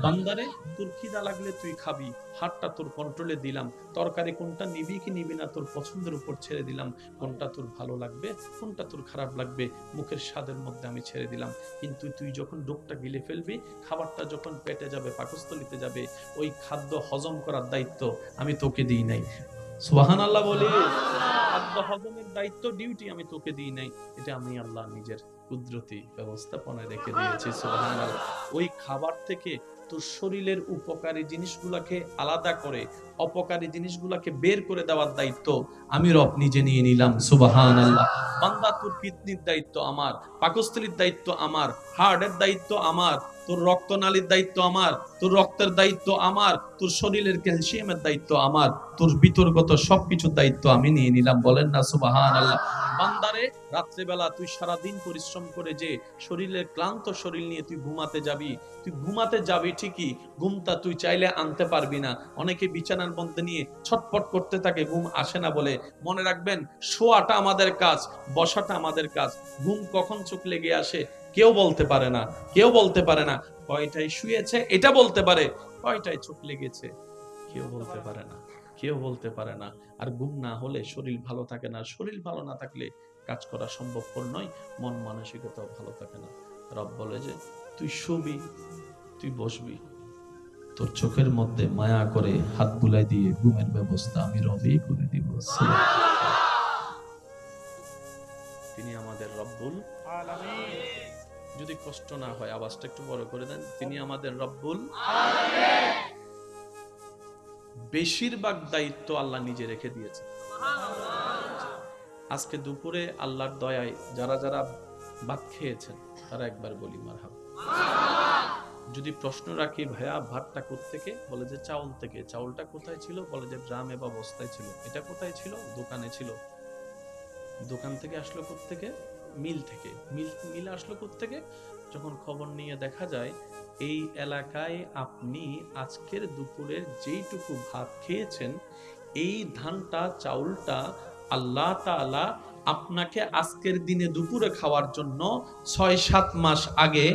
বান্দারে তোর খিদা লাগলে তুই খাবি, হাতটা তোর কন্ট্রোলে দিলাম, তরকারি কোনটা নিবি কি নিবি না তোর পছন্দের উপর ছেড়ে দিলাম, কোনটা তোর ভালো লাগবে কোনটা তোর খারাপ লাগবে মুখের স্বাদের মধ্যে আমি ছেড়ে দিলাম। কিন্তু তুই যখন ডোকটা গিলে ফেলবি, খাবারটা যখন পেটে যাবে, পাকস্থলিতে যাবে, ওই খাদ্য হজম করার দায়িত্ব আমি তোকে দিই নাই। সুবহানাল্লাহ বলি। খাদ্য হজমের দায়িত্ব, ডিউটি আমি তোকে দিই নাই, এটা আমি আল্লাহ নিজের কুদরতি ব্যবস্থাপনায় রেখে দিয়েছি। সুবহানাল্লাহ। ওই খাবার থেকে তোর শরীরের উপকারী জিনিসগুলোকে আলাদা করে অপকারী জিনিসগুলোকে বের করে দেওয়ার দায়িত্ব আমি রব নিজে নিয়ে নিলাম। সুবহানাল্লাহ। বান্দা তোর কিডনির দায়িত্ব আমার, পাকস্থলীর দায়িত্ব আমার, হার্টের দায়িত্ব আমার, তোর রক্তনালীর দায়িত্ব আমার, তোর রক্তের দায়িত্ব আমার, তোর শরীরের ক্যালসিয়ামের দায়িত্ব আমার, তোর বিতর্গত সবকিছুর দায়িত্ব আমি নিয়ে নিলাম। বলেন না সুবহানাল্লাহ। বান্দারে রাত্রেবেলা তুই সারাদিন পরিশ্রম করে যে শরীরের ক্লান্ত শরীর নিয়ে তুই ঘুমাতে যাবি, তুই ঘুমাতে যাবি ঠিকই, ঘুমটা তুই চাইলে আনতে পারবি না। অনেকে বিছানার মধ্যে নিয়ে ছটফট করতে থাকে ঘুম আসে না বলে। মনে রাখবেন, শোয়াটা আমাদের কাজ, বসাটা আমাদের কাজ। ঘুম কখন চোখ লেগে আসে কেউ বলতে পারে না, কেউ বলতে পারে না। কয়টায় শুয়েছে এটা বলতে পারে, কয়টায় চোখ লেগেছে কেউ বলতে পারে না, কেউ বলতে পারে না। আর ঘুম না হলে শরীর ভালো থাকে না, শরীর ভালো না থাকলে কাজ করা সম্ভবপর নয়, মন মানসিকতাও ভালো থাকে না। রব বলে যে তুই শুবি, তুই বসবি, তোর চোখের মধ্যে মায়া করে হাত বুলাই দিয়ে ঘুমের ব্যবস্থা আমি রবই করে দিব। তিনি আমাদের রব্বুল আলামিন। যদি কষ্ট না হয় আওয়াজটা একটু বড় করে দেন, তিনি আমাদের রব্বুল আলামিন। বেশিরভাগ দায়িত্ব আল্লাহ নিজে রেখে দিয়েছে। আজকে দুপুরে আল্লাহর দয়ায় যারা যারা ভাত খেয়েছেন তারা একবার বলি মারহাবা। যদি প্রশ্ন রাখি ভাইয়া ভাতটা কোত্থেকে, বলে যে চাউল থেকে। চাউলটা কোথায় ছিল, বলে যে ড্রামে বা বস্তায় ছিল। এটা কোথায় ছিল, দোকানে ছিল। দোকান থেকে আসলো কোত্থেকে, মিল থেকে। মিল আসলো কোত্থেকে, যখন খবর নিয়ে দেখা যায় এই এলাকায় আপনি আজকের দুপুরের যেইটুকু ভাত খেয়েছেন, এই ধানটা চাউলটা আল্লাহ তাআলা আপনাকে আজকের দিনে দুপুরে খাওয়ার জন্য ৬-৭ মাস আগে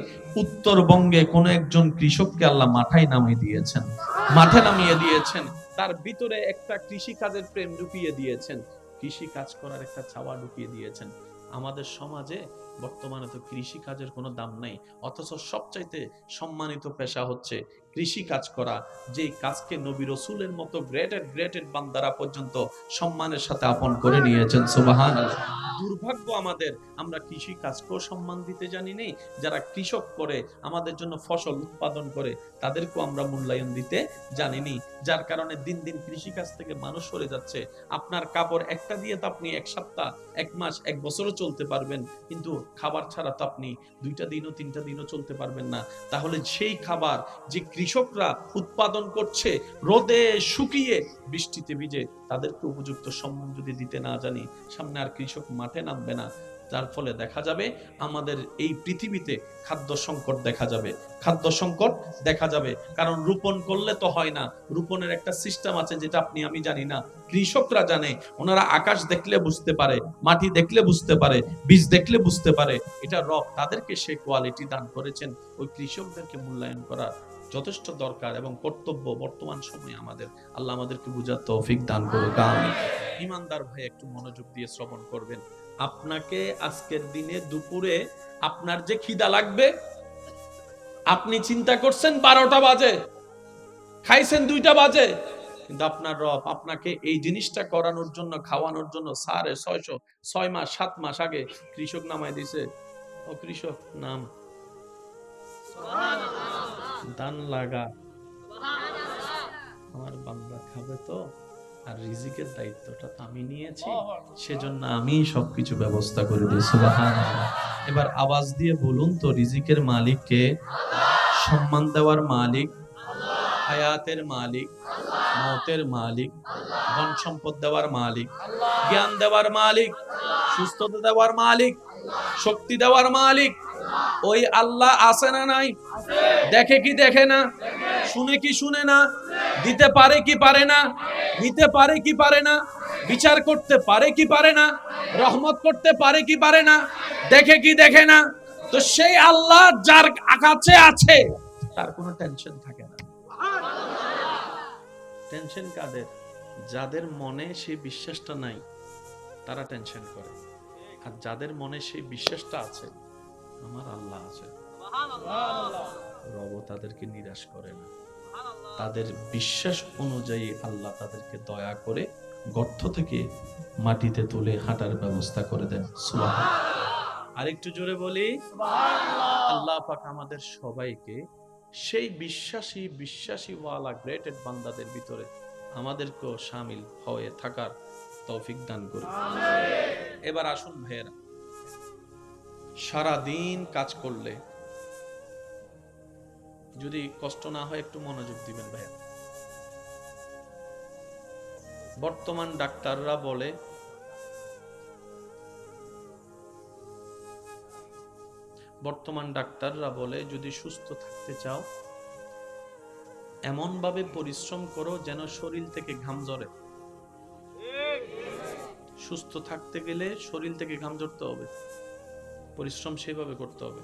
উত্তরবঙ্গে কোন একজন কৃষককে আল্লাহ মাথায় নামিয়ে দিয়েছেন, মাঠে নামিয়ে দিয়েছেন। তার ভিতরে একটা কৃষি কাজের প্রেম ঢুকিয়ে দিয়েছেন, কৃষি কাজ করার একটা চাওয়া ঢুকিয়ে দিয়েছেন। আমাদের সমাজে বর্তমানে তো কৃষি কাজের কোনো দাম নাই, অথচ সবচাইতে সম্মানিত পেশা হচ্ছে কৃষি কাজ করা। যে কাজকে নবী রাসূলের মতো গ্রেটেড বান্দারা পর্যন্ত সম্মানের সাথে আপন করে নিয়েছেন। সুবহানাল্লাহ। দুর্ভাগ্য আমাদের, আমরা কৃষি কাজকেও সম্মান দিতে জানি নেই, যারা কৃষক করে আমাদের জন্য ফসল উৎপাদন করে তাদেরকেও আমরা মূল্যায়ন দিতে জানিনি, যার কারণে দিন দিন কৃষি কাজ থেকে মানুষ সরে যাচ্ছে। আপনার কাপড় একটা দিয়ে তো আপনি 1 সপ্তাহ, 1 মাস, 1 বছরও চলতে পারবেন, কিন্তু খাবার ছাড়া তো আপনি 2টা দিনও 3টা দিনও চলতে পারবেন না। তাহলে সেই খাবার যে কৃষকরা উৎপাদন করছে রোদে শুকিয়ে বৃষ্টিতে ভিজে, তাদেরকে উপযুক্ত সম্মান যদি দিতে না জানি, সামনে আর কৃষক মাঠে নামবে না। যার ফলে দেখা যাবে আমাদের এই পৃথিবীতে খাদ্য সংকট দেখা যাবে, খাদ্য সংকট দেখা যাবে। কারণ রোপণ করলে তো হয় না, রোপণের একটা সিস্টেম আছে যেটা আপনি আমি জানি না, কৃষকরা জানে। ওনারা আকাশ দেখলে বুঝতে পারে, মাটি দেখলে বুঝতে পারে, বীজ দেখলে বুঝতে পারে। এটা রব তাদেরকে সে কোয়ালিটি দান করেছেন। ওই কৃষকদেরকে মূল্যায়ন করা যথেষ্ট দরকার এবং কর্তব্য বর্তমান সময়ে আমাদের। আল্লাহ আমাদেরকে বুঝার তৌফিক দান করুক, আমিন। ইমানদার ভাই একটু মনোযোগ দিয়ে শ্রবণ করবেন। আপনাকে আজকের দিনে দুপুরে আপনার যে খিদা লাগবে, আপনি চিন্তা করছেন 12টা বাজে, খাইছেন 2টা বাজে, কিন্তু আপনার রব আপনাকে এই জিনিসটা করানোর জন্য, খাওয়ানোর জন্য 650 6 মাস 7 মাস আগে কৃষক নামায় দিছে। ও কৃষক নাম, ধান লাগা, আমার বান্দা খাবে তো, আর রিজিকের দায়িত্বটা তো আমি নিয়েছি, সেজন্য আমি সবকিছু ব্যবস্থা করে দিই। সুবহানাল্লাহ। এবার আওয়াজ দিয়ে বলুন তো, রিজিকের মালিক কে? সম্মান দেওয়ার মালিক, হায়াতের মালিক, মওতের মালিক, ধন সম্পদ দেওয়ার মালিক, জ্ঞান দেওয়ার মালিক, সুস্থতা দেওয়ার মালিক, শক্তি দেওয়ার মালিক ওই আল্লাহ আছে না নাই? দেখে কি দেখে না? শুনে কি শুনে না? দিতে পারে কি পারে না? নিতে পারে কি পারে না? বিচার করতে পারে কি পারে না? রহমত করতে পারে কি পারে না? দেখে কি দেখে না? তো সেই আল্লাহ যার কাছে আছে, তার কোনো টেনশন থাকে না। টেনশন কাদের? যাদের মনে সেই বিশ্বাসটা নাই তারা টেনশন করে, আর যাদের মনে সেই বিশ্বাসটা আছে আমার আল্লাহ আছে, রব তাদেরকে নিরাশ করে না। তাদের বিশ্বাস অনুযায়ী আল্লাহ তাদেরকে দয়া করে গর্ত থেকে মাটিতে তুলে হাঁটার ব্যবস্থা করে দেন। সুবহানাল্লাহ। আরেকটু জোরে বলি সুবহানাল্লাহ। আল্লাহ পাক আমাদের সবাইকে সেই বিশ্বাসী ওয়ালা গ্রেটেড বান্দাদের ভিতরে আমাদেরকেও শামিল হয়ে থাকার তৌফিক দান করুন। এবার আসুন ভাইয়েরা, সারা দিন কাজ করলে যদি কষ্ট না হয় একটু মনোযোগ দিবেন ভাইয়া। বর্তমান ডাক্তাররা বলে যদি সুস্থ থাকতে চাও এমন ভাবে পরিশ্রম করো যেন শরীর থেকে ঘাম ঝরে। সুস্থ থাকতে গেলে শরীর থেকে ঘাম ঝরতে হবে, পরিশ্রম সেভাবে করতে হবে।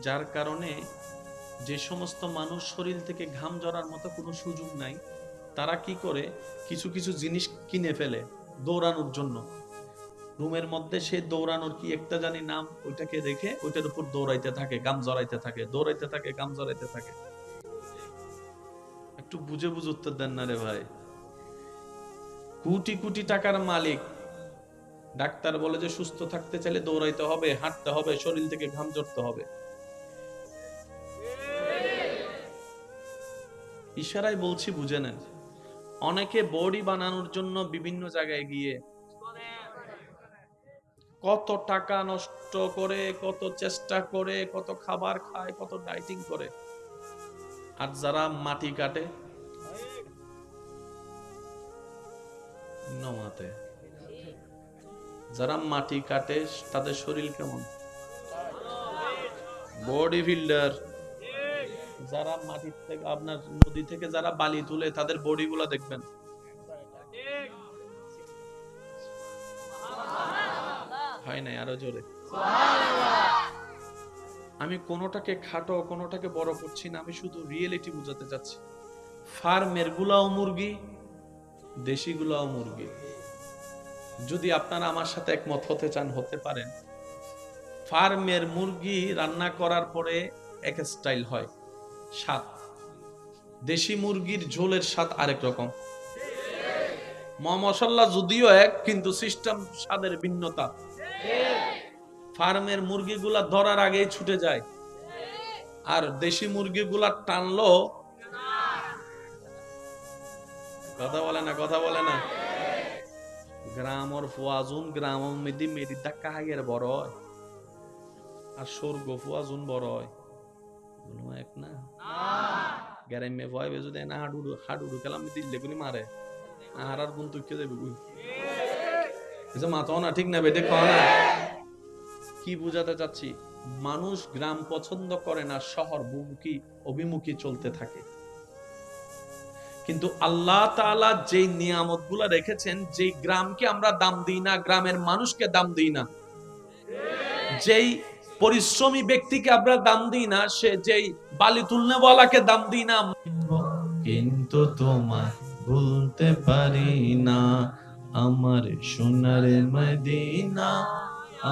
যার কারণে যে সমস্ত মানুষ শরীর থেকে ঘাম ঝরার মতো কোনো সুযোগ নাই, তারা কি করে কিছু কিছু জিনিস কিনে ফেলে দৌড়ানোর জন্য। রুমের মধ্যে সে দৌড়ানোর কি একটা জানি নাম, ওইটাকে রেখে ওইটার উপর দৌড়াইতে থাকে, গাম জড়াইতে থাকে, দৌড়াইতে থাকে, গাম জড়াইতে থাকে। একটু বুঝে উত্তর দেন না রে ভাই। কোটি কোটি টাকার মালিক ডাক্তার বলে যে সুস্থ থাকতে চাইলে দৌড়াইতে হবে, হাঁটতে হবে, শরীর থেকে ঘাম ঝরতে হবে। ইশারায় বলছি, বুঝে নেন। অনেকে বডি বানানোর জন্য বিভিন্ন জায়গায় গিয়ে কত টাকা নষ্ট করে, কত চেষ্টা করে, কত খাবার খায়, কত ডাইটিং করে। আর যারা মাটি কাটে নমাতে, যারা মাটি কাটে তাদের শরীর কেমন? Body builder. যারা মাটি থেকে আপনার নদী থেকে যারা বালি তুলে তাদের বডি গুলা দেখবেন, হয় নাই? আরো জোরে। আমি কোনোটাকে খাটো কোনোটাকে বড় করছি না, আমি শুধু রিয়েলিটি বুঝাতে চাচ্ছি। ফার্মের গুলাও মুরগি, দেশি গুলাও মুরগি। যদি আপনারা আমার সাথে একমত হতে চান হতে পারেন। ফার্মের মুরগি রান্না করার পরে এক স্টাইল হয়, স্বাদ। দেশি মুরগির ঝোলের স্বাদ আরেক রকম। মশলা যদিও এক, কিন্তু সিস্টেম স্বাদের ভিন্নতা। ফার্মের মুরগিগুলা ধরার আগেই ছুটে যায়, আর দেশি মুরগিগুলা টানলো। কথা বলে না। গ্রামর ফুয়াজুন গ্রাম মেদি মেদিদা কাহাগের বড় হয়, আর স্বর্গ ফুয়াজুন বড় হয়। এক না গ্যারামে ভয় বেজু দেয় না। হাডুডু খেলাম দিল্লে গুলি মারে আর গুন তুই দেবে মাথাও না, ঠিক না বেটে খাওয়া না। কি বুঝাতে চাচ্ছি? মানুষ গ্রাম পছন্দ করে না, শহর অভিমুখী চলতে থাকে। কিন্তু আল্লাহ তাআলা যেই নিয়ামত গুলা রেখেছেন, যেই গ্রামকে আমরা দাম দিই না, গ্রামের মানুষকে দাম দিই না, যেই পরিশ্রমী ব্যক্তিকে আমরা দাম দিই না, সে যেই বালি তুলনেওয়ালাকে দাম দিই না, কিন্তু তোমায় ভুলতে পারি না, আমার সোনার মদিনা,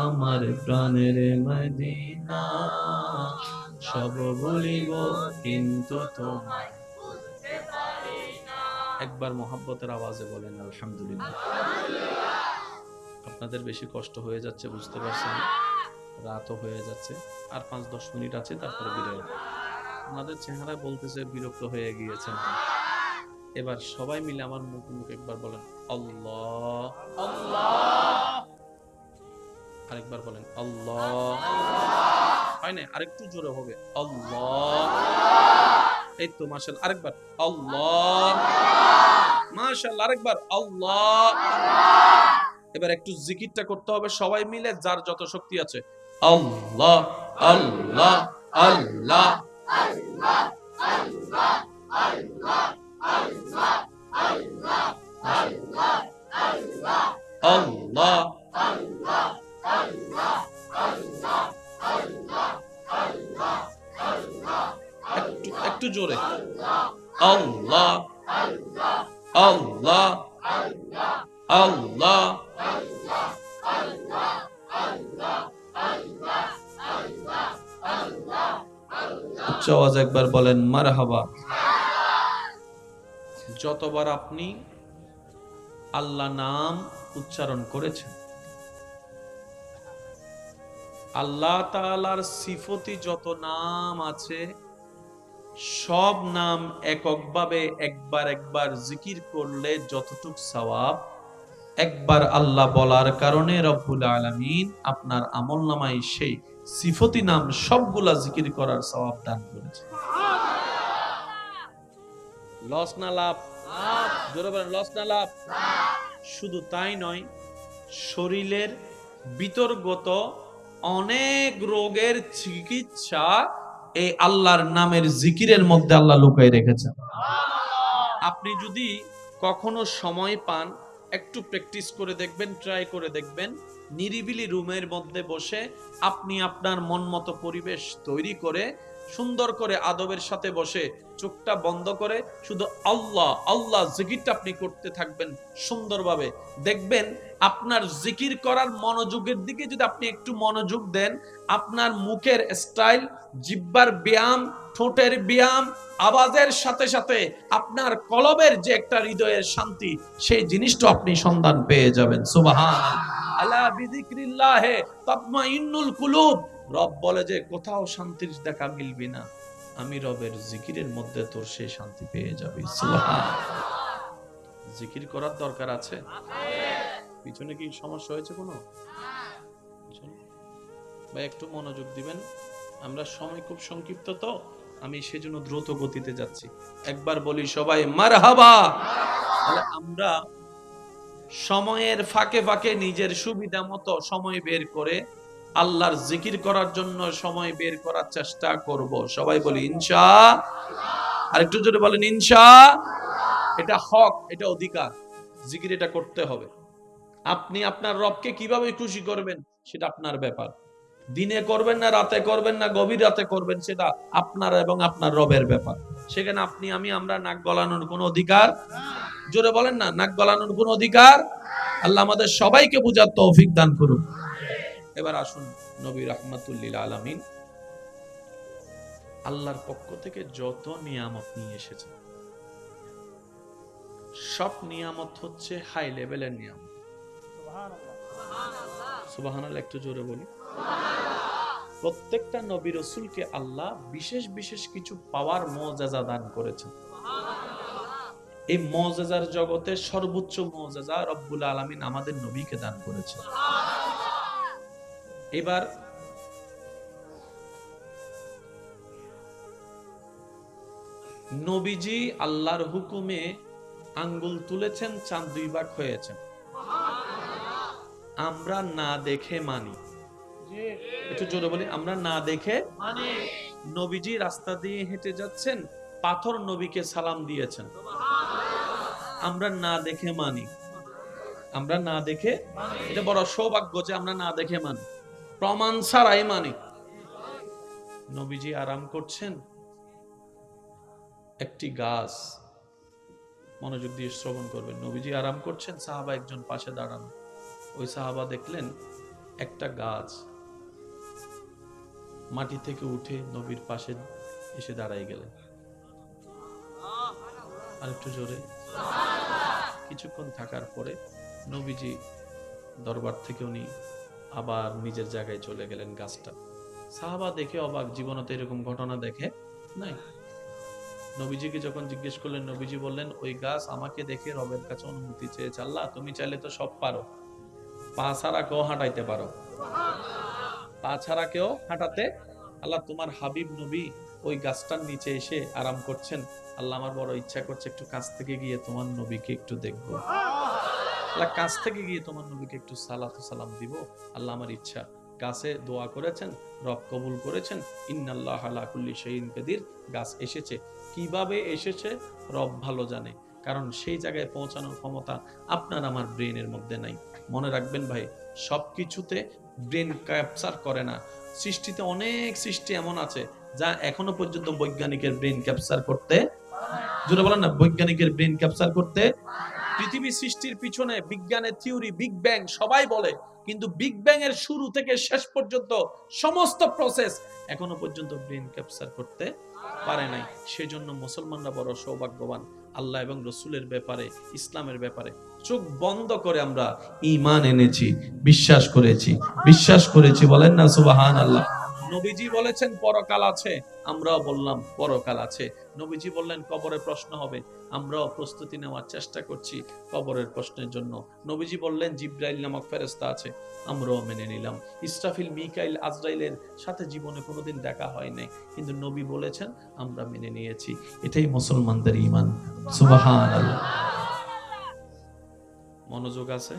আমার প্রাণের মদিনা, সব ভুলিব কিন্তু তোমায় ভুলতে পারি না। একবার মোহাব্বতের আওয়াজে বলেন আলহামদুলিল্লাহ। আপনাদের বেশি কষ্ট হয়ে যাচ্ছে, বুঝতে পারছেন? রাতও হয়ে যাচ্ছে, আর 5-10 মিনিট আছে, তারপরে বিদায়। আমাদের চেহারা বলতেছে বিরক্ত হয়ে গিয়েছেন। এবার সবাই মিলে আমার মুখ একবার বলেন আল্লাহ আল্লাহ, আরেকবার বলেন আল্লাহ। হয় না? আরেকটু জোরে হবে আল্লাহ। এই তো মাশাআল্লাহ, আরেকবার আল্লাহ। মাশাআল্লাহ, আরেকবার আল্লাহ। এবার একটু জিকিরটা করতে হবে সবাই মিলে, যার যত শক্তি আছে। আল্লাহ আল্লাহ আল্লাহ আল্লাহ আল্লাহ আল্লাহ আল্লাহ আল্লাহ আল্লাহ আল্লাহ আল্লাহ আল্লাহ আল্লাহ আল্লাহ আল্লাহ আল্লাহ আল্লাহ। আল্লাহ, আল্লাহ, আল্লাহ। উচ্চ আওয়াজে একবার বলেন মারহাবা। যতবার আপনি আল্লাহ নাম উচ্চারণ করেছেন, আল্লাহ তাআলার সিফতি যত নাম আছে, সব নাম এককভাবে একবার একবার জিকির করলে যতটুক সওয়াব, একবার আল্লাহ বলার কারণে রব্বুল আলামিন আপনার আমলনামায় সেই সিফতি নাম সবগুলা জিকির করার সওয়াব দান করেছে। লস না লাভ? জোরে বলেন, লস না লাভ? শুধু তাই নয়, শরীরের বিতর্গত অনেক রোগের চিকিৎসা এই আল্লাহর নামের জিকিরের মধ্যে আল্লাহ লুকাই রেখেছেন। আপনি যদি কখনো সময় পান, একটু প্র্যাকটিস করে দেখবেন, ট্রাই করে দেখবেন, নিরিবিলি রুমের মধ্যে বসে আপনি আপনার মন মতো পরিবেশ তৈরি করে সুন্দর করে আদবের সাথে বসে চোখটা বন্ধ করে শুধু আল্লাহ আল্লাহ জিকিরটা আপনি করতে থাকবেন সুন্দরভাবে। দেখবেন আপনার জিকির করার মনোযোগের দিকে যদি আপনি একটু মনোযোগ দেন, আপনার মুখের স্টাইল, জিহ্বার ব্যায়াম, ঠোঁটের ব্যায়াম, আওয়াজের সাথে সাথে আপনার কলবের যে একটা হৃদয়ের শান্তি, সেই জিনিসটা আপনি সন্ধান পেয়ে যাবেন। সুবহানাল্লাহ। আলা বিযিকরিল্লাহি তাতমাইন্নুল কুলুব। রব বলে যে কোথাও শান্তির দেখা মিলবে না, আমি রবের জিকিরের মধ্যে তোর সেই শান্তি পেয়ে যাবি। সুবহানাল্লাহ। জিকির করার দরকার আছে? পিছনে কি সমস্যা হয়েছে কোনো? ভাই একটু মনোযোগ দিবেন, আমরা সময় খুব সংক্ষিপ্ত, তো আমি সেজন্য দ্রুত গতিতে যাচ্ছি। একবার বলি সবাই মারহাবা। তাহলে আমরা সময়ের ফাঁকে ফাঁকে নিজের সুবিধা মতো সময় বের করে আল্লাহর জিকির করার জন্য সময় বের করার চেষ্টা করব। সবাই বলি ইনশাআল্লাহ। আর একটু জোরে বলেন ইনশাআল্লাহ। এটা হক, এটা অধিকার, জিকির এটা করতে হবে। আপনি আপনার রবকে কিভাবে খুশি করবেন সেটা আপনার ব্যাপার। দিনে করবেন না, রাতে করবেন না, গভীর রাতে করবেন, সেটা আপনার এবং আপনার রবের ব্যাপার। সেখানে আপনি আমরা নাক গলানোর কোনো অধিকার, জোরে বলেন না, নাক গলানোর কোনো অধিকার। আল্লাহ আমাদের সবাইকে বুঝার তৌফিক দান করুন। এবার আসুন, নবী রাহমাতুল লিল আলামিন আল্লাহর পক্ষ থেকে যত নিয়ামত নিয়ে এসেছেন, সব নিয়ামত হচ্ছে হাই লেভেলের নিয়ামত। সুবহানাল্লাহ। একটু জোরে বলি। প্রত্যেকটা নবী রাসূলকে আল্লাহ বিশেষ বিশেষ কিছু পাওয়ার মুআজিজা দান করেছেন। এই মুআজিজার জগতে সর্বোচ্চ মুআজিজা রব্বুল আলামিন আমাদের নবীকে দান করেছেন। এবার নবীজি আল্লাহর হুকুমে আঙ্গুল তুলেছেন, চাঁদ 2 ভাগ হয়েছেন। আমরা না দেখে মানি। একটু জোরে বলি, আমরা না দেখে মানি। নবীজি রাস্তা দিয়ে হেঁটে যাচ্ছেন, পাথর নবীকে সালাম দিয়েছেন। আমরা না দেখে মানি। আমরা না দেখে, এটা বড় সৌভাগ্য যে আমরা না দেখে মানি, প্রমাণ ছাড়াই মানি। নবীজি আরাম করছেন, একটি গাছ, মনোযোগ দিয়ে শ্রবণ করবেন। নবীজি আরাম করছেন, সাহাবা একজন পাশে দাঁড়ানো। ওই সাহাবা দেখলেন একটা গাছ মাটি থেকে উঠে নবীর পাশে এসে দাঁড়াই গেলেন। আর একটু জোরে। কিছুক্ষণ থাকার পরে নবীজি দরবার থেকে উনি আবার নিজের জায়গায় চলে গেলেন। গাছটা সাহাবা দেখে অবাক, জীবনে এরকম ঘটনা দেখে নাই। নবীজিকে যখন জিজ্ঞেস করলেন, নবীজি বললেন ওই গাছ আমাকে দেখে রবের কাছে অনুমতি চেয়েছে। আল্লাহ তুমি চাইলে তো সব পারো, পা ছাড়া কেউ হাঁটাইতে পারো, পা ছাড়া কেউ হাঁটাতে। আল্লাহ তোমার হাবিব নবী ওই গাছটার নিচে এসে আরাম করছেন। আল্লাহ আমার বড় ইচ্ছা করছে একটু কাছ থেকে গিয়ে তোমার নবীকে একটু দেখবো। আল্লাহ কাছ থেকে গিয়ে তোমার নবীকে একটু সালাতু সালাম দিব। আল্লাহ আমার ইচ্ছা। গাছে দোয়া করেছেন, রব কবুল করেছেন। ইন্নাল্লাহ আলা কুল্লি শাইইন কাদির। গাছ এসেছে, কিভাবে এসেছে রব ভালো জানে, কারণ সেই জায়গায় পৌঁছানোর ক্ষমতা আপনার আমার ব্রেনের মধ্যে নাই। মনে রাখবেন ভাই, সবকিছুতে ব্রেন ক্যাপচার করে না। সৃষ্টিতে অনেক সৃষ্টি এমন আছে যা এখনো পর্যন্ত বৈজ্ঞানিকের ব্রেন ক্যাপচার করতে জোরে বলেন না, বৈজ্ঞানিকের ব্রেন ক্যাপচার করতে। পৃথিবী সৃষ্টির পিছনে বিজ্ঞানের থিওরি বিগ ব্যাং সবাই বলে, কিন্তু বিগ ব্যাং এর শুরু থেকে শেষ পর্যন্ত সমস্ত প্রসেস এখনো পর্যন্ত ব্রেন ক্যাপচার করতে পারে নাই। সেজন্য মুসলমানরা বড় সৌভাগ্যবান। আল্লাহ এবং রসুলের ব্যাপারে, ইসলামের ব্যাপারে চোখ বন্ধ করে আমরা ঈমান এনেছি, বিশ্বাস করেছি বলেন না সুবহানাল্লাহ। নবীজি বলেছেন পরকাল আছে, আমরাও বললাম পরকাল আছে। নবীজি বললেন কবরে প্রশ্ন হবে, আমরাও প্রস্তুতি নেওয়ার চেষ্টা করছি কবরের প্রশ্নের জন্য। নবীজি বললেন জিব্রাইল নামক ফেরেশতা আছে, আমরাও মেনে নিলাম। ইসরাফিল, মিকাইল, আজরাইলের সাথে জীবনে কোনোদিন দেখা হয় নাই, কিন্তু নবী বলেছেন আমরা মেনে নিয়েছি। এটাই মুসলমানদের ঈমান। সুবহানাল্লাহ। মনোযোগ আছে?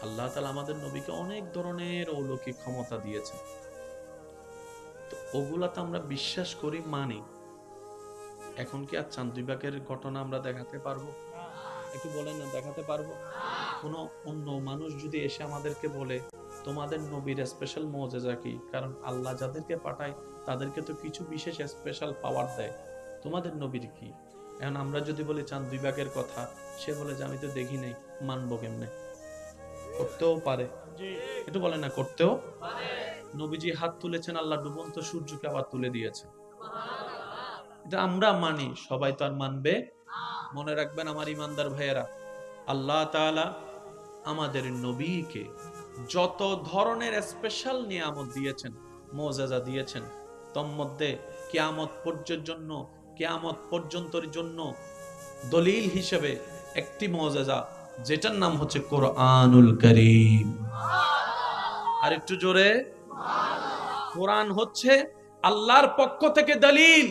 আল্লাহ তাআলা আমাদের নবীকে অনেক ধরনের অলৌকিক ক্ষমতা দিয়েছেন, তো ওগুলাতে আমরা বিশ্বাস করি, মানি। এখন কি আর চাঁদ বিভাগের ঘটনা আমরা দেখাতে পারবো? একটু বলেন না, দেখাতে পারবো? কোন অন্য মানুষ যদি এসে আমাদেরকে বলে তোমাদের নবীর স্পেশাল মুজিজা কি, কারণ আল্লাহ যাদেরকে পাঠায় তাদেরকে তো কিছু বিশেষ স্পেশাল পাওয়ার দেয়, তোমাদের নবীর কি? এখন আমরা যদি বলি চাঁদ বিভাগের কথা, সে বলে যে আমি তো দেখি নাই, মানবো কেমনে? করতেও পারে, একটু বলেন না, করতেও পারে। নবীজি হাত তুলেছেন, আল্লাহ ডুবন্ত সূর্যকে আবার তুলে দিয়েছে, এটা আমরা মানি, সবাই তো আর মানবে। মনে রাখবেন আমার ইমানদার ভাইয়েরা, আল্লাহ তাআলা আমাদের নবীকে যত ধরনের স্পেশাল নিয়ামত দিয়েছেন, মুজিজা দিয়েছেন, তন্মধ্যে কিয়ামত পর্যন্তের জন্য দলিল হিসেবে একটি মুজিজা, যেটার নাম হচ্ছে কোরআনুল কারীম। আর একটু জোরে, কোরআন হচ্ছে আল্লাহর পক্ষ থেকে দলিল।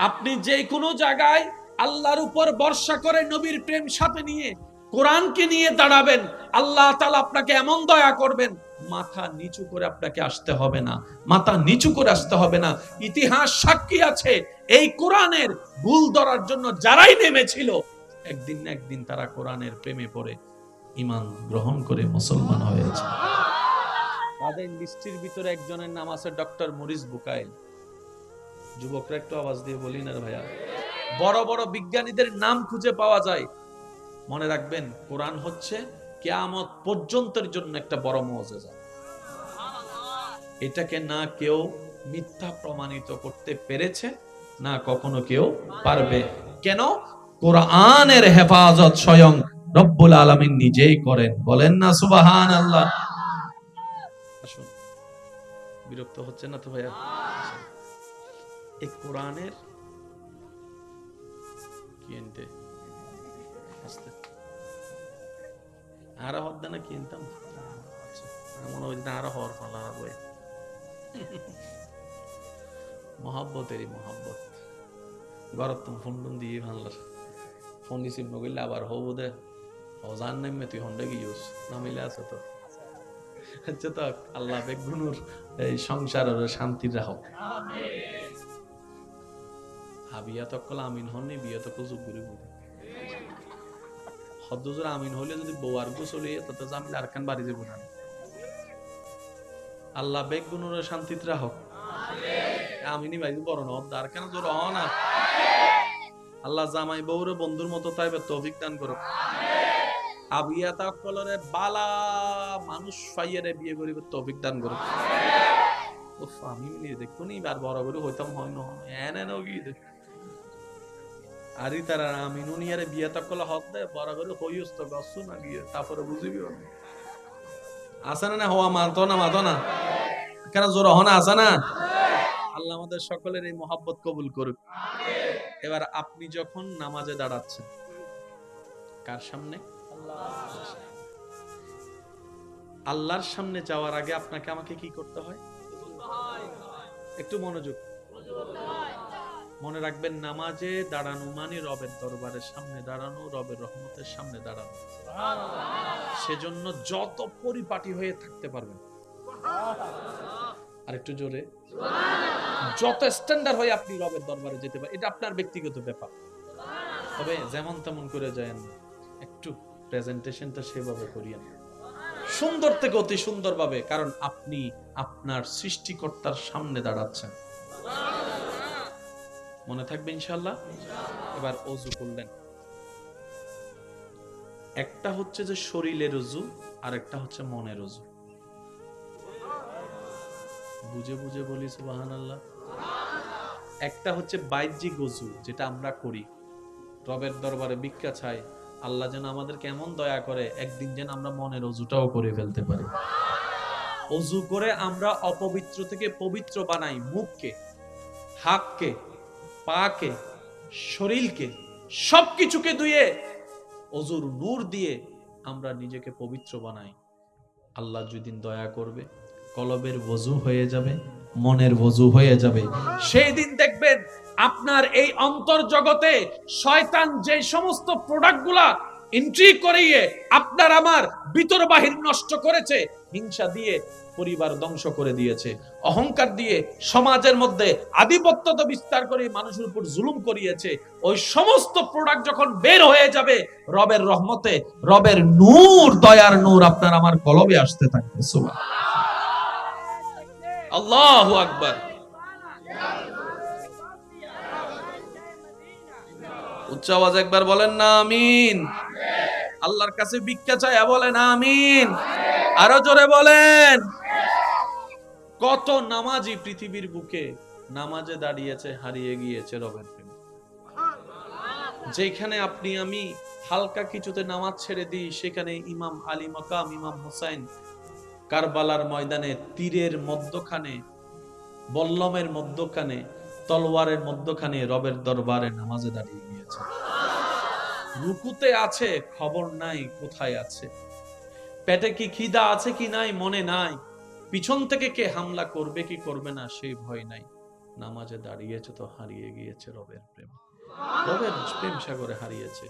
আপনি যে কোনো জায়গায় আল্লাহর উপর ভরসা করে নবীর প্রেম সাথে নিয়ে কোরআনকে নিয়ে দাঁড়াবেন, আল্লাহ তাআলা আপনাকে এমন দয়া করবেন, মাথা নিচু করে আপনাকে আসতে হবে না, মাথা নিচু করে আসতে হবে না। ইতিহাস সাক্ষী আছে, এই কোরআনের ভুল ধরার জন্য যারাই নেমেছিল, একদিন না একদিন তারা কোরআনের প্রেমে পড়ে ঈমান গ্রহণ করে মুসলমান হয়েছে। তাদের লিস্টের ভিতরে একজনের নাম আছে ডক্টর মরিস বুকাইল। যুবকরা একটু আওয়াজ দিয়ে বলি না ভাইয়া, বড় বড় বিজ্ঞানীদের নাম খুঁজে পাওয়া যায়। মনে রাখবেন, কোরআন হচ্ছে কিয়ামত পর্যন্তের জন্য একটা বড় মুজিজা। এটাকে না কেউ মিথ্যা প্রমাণিত করতে পেরেছে, না কখনো কেউ পারবে। কেন? কোরআনের হেফাজত স্বয়ং রব্বুল আলামিন নিজেই করেন, বলেন না সুবহানাল্লাহ। আসুন, বিরক্ত হচ্ছে না তো ভাইয়া? এই কোরআনের কিনতে আসতে আরো হদ্দা না কিনতাম, মনে হয় আরো হওয়ার পালা বই। মহাব্বতেরই মহাব্বত গরত তুমি ফোন টোন দিয়ে ভাঙলার ফোন রিসিভ নগরলে আবার হবো দে হজান নেমে তুই হন্ডে গিয়েছ নামিলে আছে তো। আচ্ছা, তো আল্লাহ বেগুনুর এই সংসার শান্তির রাখো। বিয়া তকল আমিন হননি, বিয়া তকল যোগ করে বুঝে হদ্দুজোর আমিন হইলে যদি বউ আর গোসলে তত জামিল আরকান বাড়ি যাবো না। আল্লাহ বেগুনুর শান্তিতে রাখো। আমিনি ভাই বড় না আর কেন জোর হ না। আল্লাহ জামাই বউরে বন্ধুর মতো তাইবে তৌফিক দান করো। আবিয়া তাকলরে বালা মানুষ পাইয়ারে বিয়ে করিবে তৌফিক দান করো। উফ, আমি দেখতো নি আর বড় করে হইতাম হয় না এনে নগি আরি তারা আমিন উনিয়ারে বিয়ে তাকল হক দে বড় করে হইস তো গসু না গিয়ে তারপরে বুঝিবি আসে না হওয়া মানতো না কেন জোর হনা আসে না। আল্লাহ আমাদের সকলের এই মহাব্বত কবুল করুক। এবার আপনি যখন নামাজে দাঁড়াচ্ছেন, কার সামনে? আল্লাহর সামনে যাওয়ার আগে আপনাকে আমাকে কি করতে হয়? একটু মনোযোগ মনে রাখবেন, নামাজে দাঁড়ানো মানে রবের দরবারের সামনে দাঁড়ানো, রবের রহমতের সামনে দাঁড়ানো। সেজন্য যত পরিপাটি হয়ে থাকতে পারবেন, আর একটু জোরে, যত স্ট্যান্ডার্ড হয়ে আপনি রবের দরবারে যেতে পারেন, এটা আপনার ব্যক্তিগত ব্যাপার। তবে যেমন তেমন করে যায়েন না, একটু প্রেজেন্টেশনটা সেভাবে করিয়েন, সুন্দর থেকে অতি সুন্দর ভাবে, কারণ আপনি আপনার সৃষ্টিকর্তার সামনে দাঁড়াচ্ছেন। মনে থাকবে ইনশাআল্লাহ। এবার ওযু করলেন, একটা হচ্ছে যে শরীরের ওযু আর একটা হচ্ছে মনের ওযু। বুঝে বুঝে বলি সুবহানাল্লাহ। একটা হচ্ছে বাহ্যিক ওযু, যেটা আমরা করি, রবের দরবারে ভিক্ষা চাই, আল্লাহ যেন আমাদেরকে এমন দয়া করে একদিন যেন আমরা মনের ওযুটাও করে ফেলতে পারি। ওযু করে আমরা অপবিত্র থেকে পবিত্র বানাই মুখকে, হাতকে, পাকে, শরীরকে, সবকিছুকে ধুয়ে ওযুর নূর দিয়ে আমরা নিজেকে পবিত্র বানাই। আল্লাহ যেদিন দয়া করবে, কলবের ওযু হয়ে যাবে, মনের ওযু হয়ে যাবে। সেই দিন দেখবেন আপনার এই অন্তর জগতে শয়তান যে সমস্ত প্রোডাক্টগুলা এন্ট্রি করিয়ে আপনার আমার ভিতর বাহির নষ্ট করেছে, হিংসা দিয়ে পরিবার ধ্বংস করে দিয়েছে, অহংকার দিয়ে সমাজের মধ্যে আধিপত্য বিস্তার করে মানুষের উপর জুলুম করিয়েছে, ওই সমস্ত প্রোডাক্ট যখন বের হয়ে যাবে রবের রহমতে, রবের নূর, দয়ার নূর আপনার আমার কলবে আসতে থাকবে। সুবহানাল্লাহ, আল্লাহু আকবার। উচ্চ আওয়াজ একবার বলেন না আমিন। আল্লাহর কাছে ভিক্ষা চায় বলেন আমিন। আরো জোরে বলেন। কত নামাজি পৃথিবীর বুকে নামাজে দাঁড়িয়েছে, হারিয়ে গিয়েছে রবের প্রেম। যেখানে আপনি আমি হালকা কিছুতে নামাজ ছেড়ে দিই, সেখানে ইমাম আলী মাকাম, ইমাম হোসাইন কারবালার ময়দানে তীরের মধ্যখানে, বল্লমের মধ্যখানে, তলোয়ারের মধ্যখানে রবের দরবারে নামাজে দাঁড়িয়ে গিয়েছে। রুকুতে আছে, খবর নাই কোথায় আছে, পেটে কি খিদা আছে কি নাই মনে নাই, পিছন থেকে কে হামলা করবে কি করবে না সেই ভয় নাই, নামাজে দাঁড়িয়েছে তো হারিয়ে গিয়েছে রবের প্রেম, রবের প্রেম সাগরে হারিয়েছে।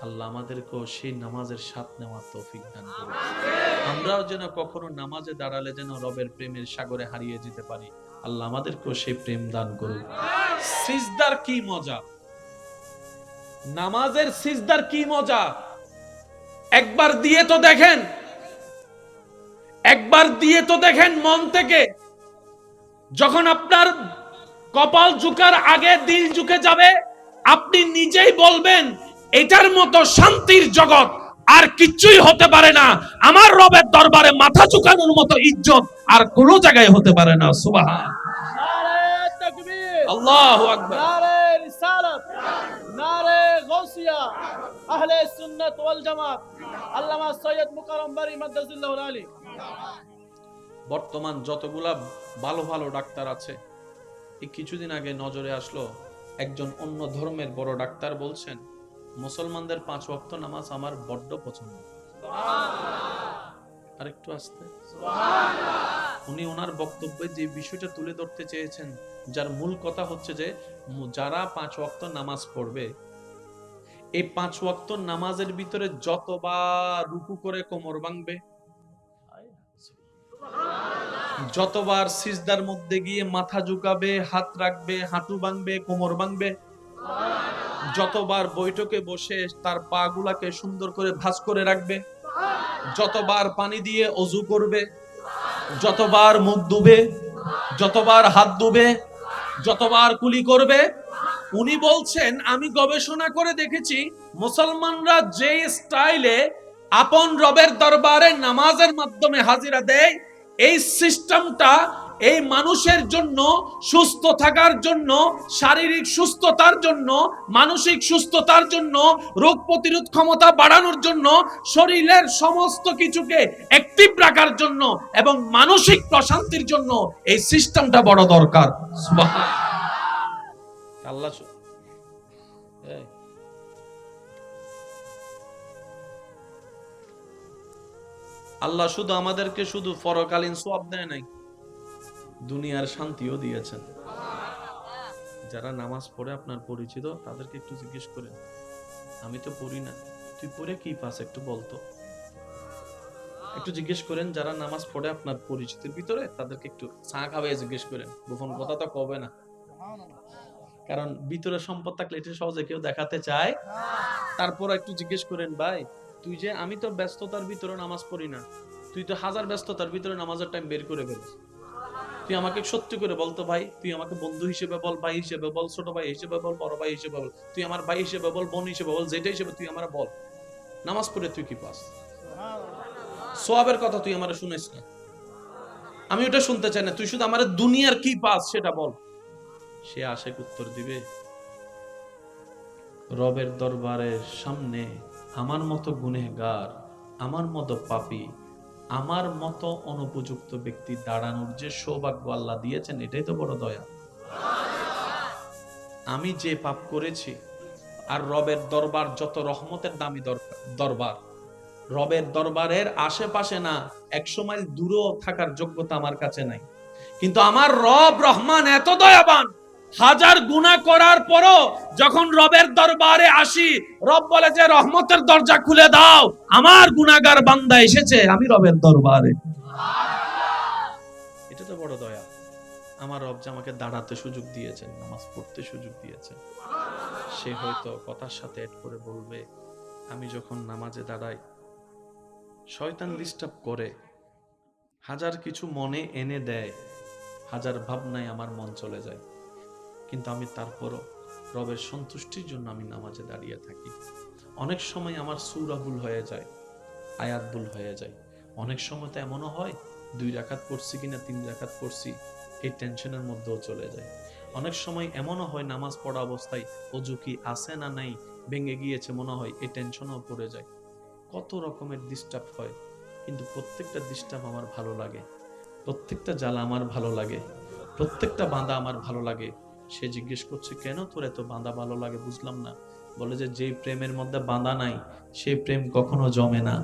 আল্লাহ আমাদেরকেও সেই নামাজের স্বাদ নেওয়ার তৌফিক দান করুন। আমরাও যেন কখনো নামাজে দাঁড়ালে যেন রবের প্রেমের সাগরে হারিয়ে যেতে পারি। আল্লাহ আমাদেরকেও সেই প্রেম দান করুন। সিজদার কি মজা, নামাজের সিজদার কি মজা, একবার দিয়ে তো দেখেন, একবার দিয়ে তো দেখেন মন থেকে। যখন আপনার কপাল ঝুঁকার আগে দিল ঝুঁকে যাবে, আপনি নিজেই বলবেন এটার মতো শান্তির জগৎ আর কিচ্ছুই হতে পারে না, আমার রবের দরবারে মাথা ঝুঁকানোর মতো ইজ্জত আর কোন জায়গায় হতে পারে না। সুবহান নারে তাকবীর, আল্লাহু আকবার, নারে রিসালাত, নারে গাউসিয়া, আহলে সুন্নাত ওয়াল জামাত, আল্লামা সৈয়দ মুকাররম বারী মাদ্দাজিল্লাহুল আলী। বর্তমান যতগুলা ভালো ভালো ডাক্তার আছে, এই কিছুদিন আগে নজরে আসলো একজন অন্য ধর্মের বড় ডাক্তার বলছেন মুসলমানদের 5 ওয়াক্ত নামাজ আমার বড্ড পছন্দ। আরেকটু আস্তে। উনি ওনার বক্তব্যে যে বিষয়টা তুলে ধরতে চেয়েছেন, যার মূল কথা হচ্ছে যে যারা 5 ওয়াক্ত নামাজ পড়বে, এই 5 ওয়াক্ত নামাজের ভিতরে যতবার রুকু করে কোমর ভাঙবে, যতবার সিজদার মধ্যে গিয়ে মাথা ঝুঁকাবে, হাত রাখবে, হাঁটু ভাঙবে, কোমর ভাঙবে, যতবার বৈঠকে বসে তার পা গুলাকে সুন্দর করে ভাঁজ করে রাখবে, যতবার পানি দিয়ে ওযু করবে, যতবার মুখ ধুবে, যতবার হাত ধুবে, যতবার কুলি করবে, উনি বলছেন আমি গবেষণা করে দেখেছি মুসলমানরা যে স্টাইলে আপন রবের দরবারে নামাজের মাধ্যমে হাজিরা দেয়, এই সিস্টেমটা এই মানুষের জন্য সুস্থ থাকার জন্য, শারীরিক সুস্থতার জন্য, মানসিক সুস্থতার জন্য, রোগ প্রতিরোধ ক্ষমতা বাড়ানোর জন্য, শরীরের সমস্ত কিছুকে অ্যাক্টিভ রাখার জন্য এবং মানসিক প্রশান্তির জন্য এই সিস্টেমটা বড় দরকার। সুবহানাল্লাহ। আল্লাহ আল্লাহ শুধু আমাদেরকে শুধু পরকালীন সওয়াব দেয় নাই, দুনিয়ার শান্তিও দিয়েছেন। যারা নামাজ পড়ে আপনার পরিচিত, তাদেরকে একটু জিজ্ঞেস করেন, আমি তো পড়ি না, তুই পড়ে কি পাস একটু বলতো। একটু জিজ্ঞেস করেন যারা নামাজ পড়ে আপনার পরিচিতির ভিতরে, তাদেরকে একটু চা খাওয়াই জিজ্ঞেস করেন। গোপন কথা তো কবে না, কারণ ভিতরে সম্পদ থাকলে এটা সহজে কেউ দেখাতে চায়। তারপর একটু জিজ্ঞেস করেন, ভাই তুই যে, আমি তো ব্যস্ততার ভিতরে নামাজ পড়ি না, তুই তো হাজার ব্যস্ততার ভিতরে নামাজের টাইম বের করে ফেলিস। তুই আমাকে সত্যি করে বলতো ভাই, তুই আমাকে বন্ধু হিসেবে বল, ভাই হিসেবে বল, ছোট ভাই হিসেবে বল, বড় ভাই হিসেবে বল, তুই আমার ভাই হিসেবে বল, বোন হিসেবে বল, যেটা হিসেবে তুই আমার বল, নামাজ পড়ে তুই কি পাস? সওয়াবের কথা তুই আমার শুনিস না, আমি ওটা শুনতে চাই না, তুই শুধু আমার দুনিয়ার কি পাস সেটা বল। সে আশেক উত্তর দিবে, রবের দরবারের সামনে আমার মতো গুনেহগার, আমার মতো পাপী, আমার মতো অনুপযুক্ত ব্যক্তি দাঁড়ানোর যে সৌভাগ্য আল্লাহ দিয়েছেন, এটাই তো বড় দয়া। আমি যে পাপ করেছি, আর রবের দরবার যত রহমতের দামি দরবার, রবের দরবারের আশেপাশে না 100 মাইল দূরেও থাকার যোগ্যতা আমার কাছে নাই, কিন্তু আমার রব রহমান এত দয়াবান, হাজার গুনাহ করার পরও যখন রবের দরবারে আসি, রব বলে যে রহমতের দরজা খুলে দাও, আমার গুনাহগার বান্দা এসেছে, আমি রবের দরবারে। এটা তো বড় দয়া। আমার রব যে আমাকে দাঁড়াতে সুযোগ দিয়েছেন, নামাজ পড়তে সুযোগ দিয়েছেন। সে হয়তো কথার সাথে এড করে বলবে, আমি যখন নামাজে দাঁড়াই, শয়তান ডিস্টার্ব করে, হাজার কিছু মনে এনে দেয়, হাজার ভাবনায় আমার মন চলে যায়, কিন্তু আমি তারপরও রবের সন্তুষ্টির জন্য আমি নামাজে দাঁড়িয়ে থাকি। অনেক সময় আমার সূরা ভুল হয়ে যায়, আয়াত ভুল হয়ে যায়, অনেক সময় তো এমনও হয় 2 রাকাত পড়ছি কিনা 3 রাকাত পড়ছি, এই টেনশনের মধ্যেও চলে যায়। অনেক সময় এমনও হয় নামাজ পড়া অবস্থায় ওযু কি আছে না নাই, ভেঙে গিয়েছে মনে হয়, এই টেনশনও পড়ে যায়। কত রকমের ডিস্টার্ব হয়, কিন্তু প্রত্যেকটা ডিস্টার্ব আমার ভালো লাগে, প্রত্যেকটা জ্বালা আমার ভালো লাগে, প্রত্যেকটা বাঁধা আমার ভালো লাগে। সে জিজ্ঞেস করছে, কেন তোর এত বাঁধা ভালো লাগে? বুঝলাম না। বলে যে, যে প্রেমের মধ্যে বাঁধা নাই, সেই প্রেম কখনো জমে না।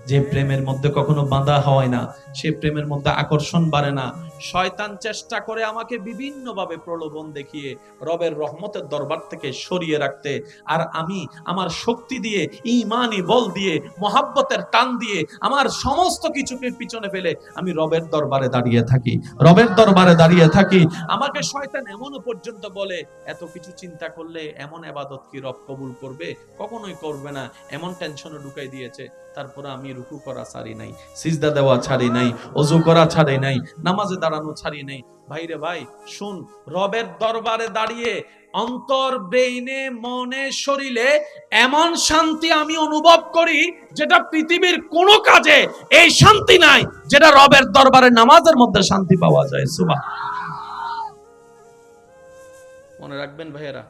যে প্রেমের মধ্যে কখনো বাঁধা হয় না, সে প্রেমের মধ্যে আকর্ষণ বাড়ে না। শয়তান চেষ্টা করে আমাকে বিভিন্ন ভাবে প্রলোভন দেখিয়ে রবের রহমতের দরবার থেকে সরিয়ে রাখতে, আর আমি আমার শক্তি দিয়ে, ঈমানি বল দিয়ে, মহাব্বতের টান দিয়ে, আমার সমস্ত কিছুকে পিছনে ফেলে আমি রবের দরবারে দাঁড়িয়ে থাকি, রবের দরবারে দাঁড়িয়ে থাকি। আমাকে শয়তান এমনও পর্যন্ত বলে, এত কিছু চিন্তা করলে এমন ইবাদত কি রব কবুল করবে? কখনোই করবে না, এমন টেনশনে ঢুকাই দিয়েছে। তারপরে আমি রুকু করা ছাড়ি নাই, সিজদা দেওয়া ছাড়ি নাই, ওযু করা ছাড়ি নাই, নামাজে দাঁড়ানো ছাড়ি নাই। ভাইরে ভাই শুন, রবের দরবারে দাঁড়িয়ে অন্তর, ব্রেইনে, মনে, শরীরে এমন শান্তি আমি অনুভব করি, যেটা পৃথিবীর কোন কাজে এই শান্তি নাই, যেটা রবের দরবারে নামাজের মধ্যে শান্তি পাওয়া যায়। সুবহানাল্লাহ। মনে রাখবেন ভাইয়েরা,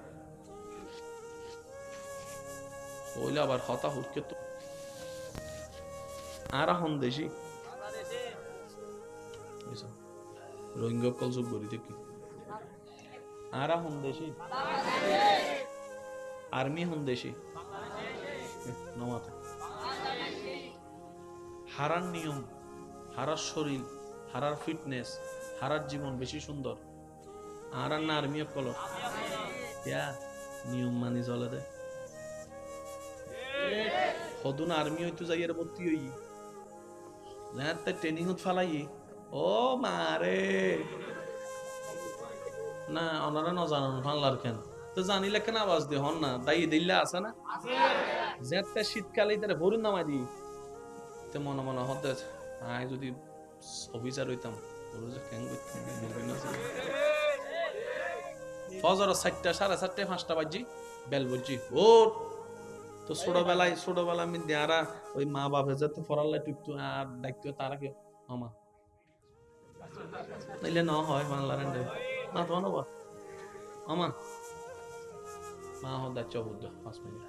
ওইলে আবার হতা হুটকে তো আর হন দেশি রোহিঙ্গা কলসব গড়ি দেখি আর হন দেশি আর্মি হন দেশি নমাতে হারার নিয়ম, হারার শরীর, হারার ফিটনেস, হারার জীবন বেশি সুন্দর আর না আর্মি কল নিয়ম মানি চলে দেয় সদুন আর্মি হইতো যাইয়ের ভর্তি হই ট্রেনিং ফালাই ও মারে না ওনারা ন জানান ফানলার কেন তো জানিলে কেন আওয়াজ দিয়ে হন না দাই দিল্লা আছে না যেতে শীতকালে তারা ভরুন নামাই দি তো মনে মনে হতে আয় যদি অফিসার হইতাম কেন ফজর 4টা 4:30 5টা বাজি বেল বুঝছি ও তো ছোটবেলায় আমি দেয়ারা ওই মা বাপে যাতে পড়ালে একটু আর দায়িত্ব তারা কেউ আমা নাইলে ন হয় বাংলার না তো নবা আমা মা হদা চৌদ্দ 5 মিনিট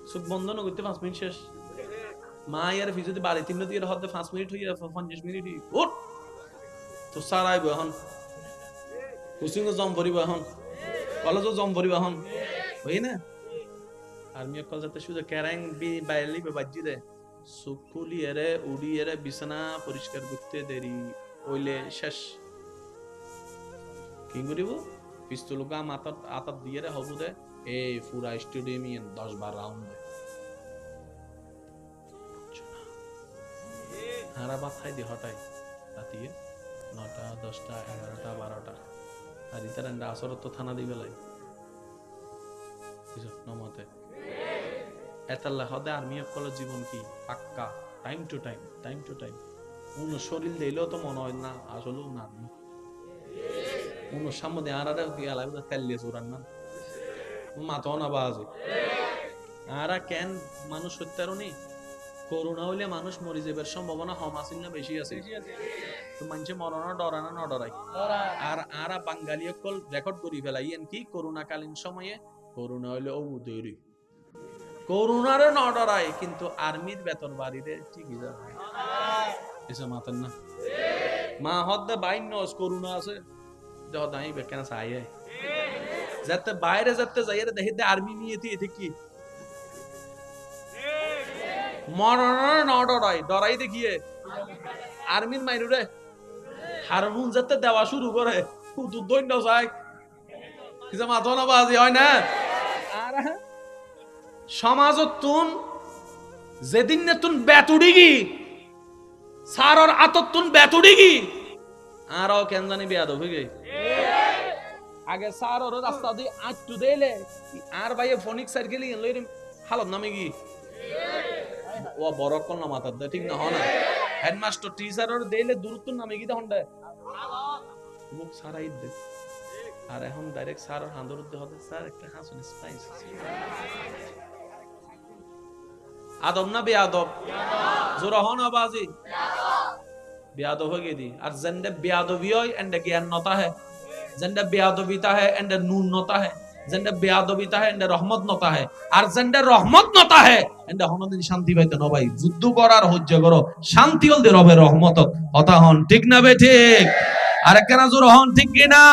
সুখ বন্ধ না করতে 5 মিনিট শেষ মা ইয়ার ভিজুতে বাড়ি 3 দিয়ে হদে 5 মিনিট হইয়া 50 মিনিট উঠ তো সারাইব এখন কুসিং জম ভরিব এখন কলেজ জম ভরিব এখন হই না আর্মি কল যাতে শুধু ক্যারাং বাইলি বাজি দে সুকুলি এরে উড়ি এরে বিছানা পরিষ্কার করতে দেরি হইলে শেষ কি করিব পিস্তল গা মাথা আতাত দিয়ে রে হবু দে এই পুরা স্টেডিয়াম 10-12 রাউন্ড হারা বাত খাই দি হটাই রাতিয়ে 9টা 10টা 11টা 12টা আর ইতারান্ডা আসর তো থানা দিবে লাই কিছু নমতে এতাল্লা হদে আর্মি কল জীবন কি পাক্কা টাইম টু টাইম অন্য শরীর দিলেও তো মনে হয় না আসলেও না উনো সামনে আরারে গিয়ালা তেলিয়ে চোরান না মাথা না বাজে আরা কেন মানুষ হত্যারও নেই করোনা হইলে মানুষ মরি যাবার সম্ভাবনা কম আছে না বেশি আছে তো মানুষে মরনা ডরানা না ডরাই আর আরা বাঙালি সকল রেকর্ড করি ফেলাই কি করোনা কালীন সময়ে করোনা হইলে ও দৈরি করোনারে না ডরাই কিন্তু আর্মির বেতন বাড়িতে ঠিকই যাবে এসে মাতেন না মা হদ্দে বাইন নস করোনা আছে যত দামি বেকেনা চাই যাতে বাইরে যাতে যাই দেখে আর্মি নিয়ে এতে কি মরণের না ডরাই দেখিয়ে আর্মির মাইরুরে হারমুন যাতে দেওয়া শুরু করে দৈন্য যায় কিছু মাথা না বাজি হয় না আর সমাজত তুন যেদিন নে তুন বেতুড়ি গি সারর আতত তুন বেতুড়ি গি আরও কেন জানি বিয়াদ হয়ে আগে সারর রাস্তা দিয়ে আটটু দেলে আর ভাইয়ে ফোনিক সাইকেল লইরিম হালত নামে গি ও বড় কোন না মাথার দে ঠিক না হয় না হেডমাস্টার টিচারর দেলে দূরত্ব নামে গি তখন দে মুখ সারাই দে আর এখন ডাইরেক্ট স্যার হাঁদর দে হবে স্যার একটা হাসুন স্পাইস আদব না বেয়াদব জোর হন আবাজি বেয়াদব হয়ে গেদি আর জেন্ডে বেয়াদবি হয় এন্ডে জ্ঞানতা है জেন্ডে বেয়াদবিতা है এন্ডে নুনতা है জেন্ডে বেয়াদবিতা है এন্ডে রহমতনতা है আর জেন্ডে রহমতনতা है এন্ডে হনদিন শান্তি পাইতে ন ভাই যুদ্ধ করার হজ্জ করো শান্তি হল দে রবে রহমত কথা হন ঠিক না বে ঠিক আর কেন জোর হন ঠিক কি না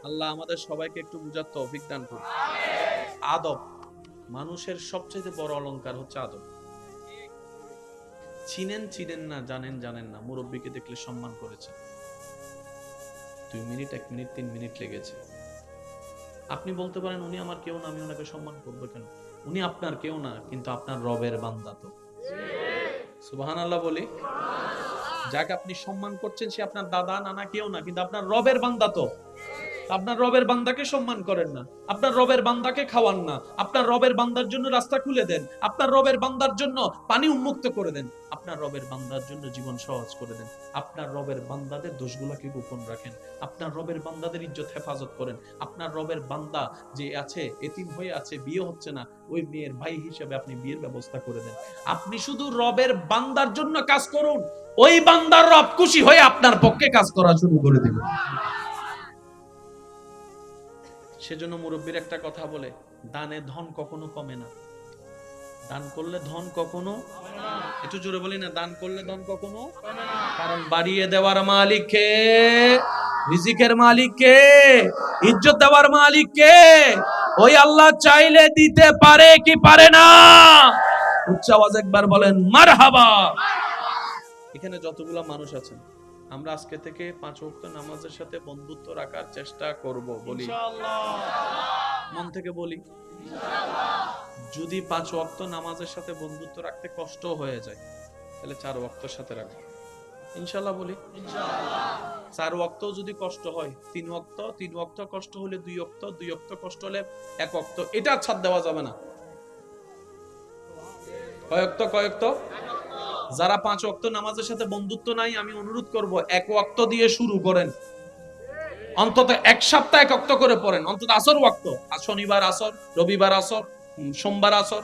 আল্লাহ আমাদের সবাইকে একটু বুঝার তৌফিক দান করুন আদব মানুষের সবচেয়ে বড় অলংকার হচ্ছে আদব চিনেন না জানেন না মুরব্বীকে দেখলে সম্মান করেছেন 2 মিনিট 1 মিনিট 3 মিনিট লেগেছে আপনি বলতে পারেন উনি আমার কেউ না আমি ওনাকে সম্মান করবো কেন উনি আপনার কেউ না কিন্তু আপনার রবের বান্দা তো সুবহানাল্লাহ বলি যাকে আপনি সম্মান করছেন সে আপনার দাদা নানা কেউ না কিন্তু আপনার রবের বান্দা তো আপনার রবের বান্দাকে সম্মান করেন না আপনার রবের বান্দাকে খাওয়ান না আপনার রবের বান্দার জন্য রাস্তা খুলে দেন আপনার রবের বান্দার জন্য পানি উন্মুক্ত করে দেন আপনার রবের বান্দার জন্য জীবন সহজ করে দেন আপনার রবের বান্দাদের দোষগুলোকে গোপন রাখেন আপনার রবের বান্দাদের ইজ্জত হেফাজত করেন আপনার রবের বান্দা যে আছে এতিম হয়ে আছে বিয়ে হচ্ছে না ওই মেয়ের ভাই হিসেবে আপনি বিয়ের ব্যবস্থা করে দেন আপনি শুধু রবের বান্দার জন্য কাজ করুন ওই বান্দার রব খুশি হয়ে আপনার পক্ষে কাজ করা শুরু করে দিবেন সেজন্য মুরব্বীর একটা কথা বলে দানে ধন কখনো কমে না দান করলে ধন কখনো একটু জোরে বলি না দান করলে ধন কখনো কারণ বাড়িয়ে দেওয়ার মালিক কে রিজিকের মালিক কে ইজ্জত দেওয়ার মালিক কে ওই আল্লাহ চাইলে দিতে পারে কি পারে না উচ্চ আওয়াজ একবার বলেন মারহাবা এখানে যতগুলো মানুষ আছেন আমরা আজকে থেকে 5 ওয়াক্ত নামাজের সাথে বন্ধুত্ব রাখার চেষ্টা করব বলি ইনশাআল্লাহ মন থেকে বলি ইনশাআল্লাহ যদি 5 ওয়াক্ত নামাজের সাথে বন্ধুত্ব রাখতে কষ্ট হয়ে যায় তাহলে 4 ওয়াক্তের সাথে রাখব ইনশাআল্লাহ বলি ইনশাআল্লাহ 4 ওয়াক্ত যদি কষ্ট হয় 3 ওয়াক্ত কষ্ট হলে 2 ওয়াক্ত 2 ওয়াক্ত কষ্ট হলে 1 ওয়াক্ত এটা ছাড় দেওয়া যাবে না কয় ওয়াক্ত যারা 5 ওয়াক্ত নামাজের সাথে বন্ধুত্ব নাই আমি অনুরোধ করব 1 ওয়াক্ত দিয়ে শুরু করেন অন্তত এক সপ্তাহ 1 ওয়াক্ত করে পড়েন অন্তত আসর ওয়াক্ত শনিবার আসর রবিবার আসর সোমবার আসর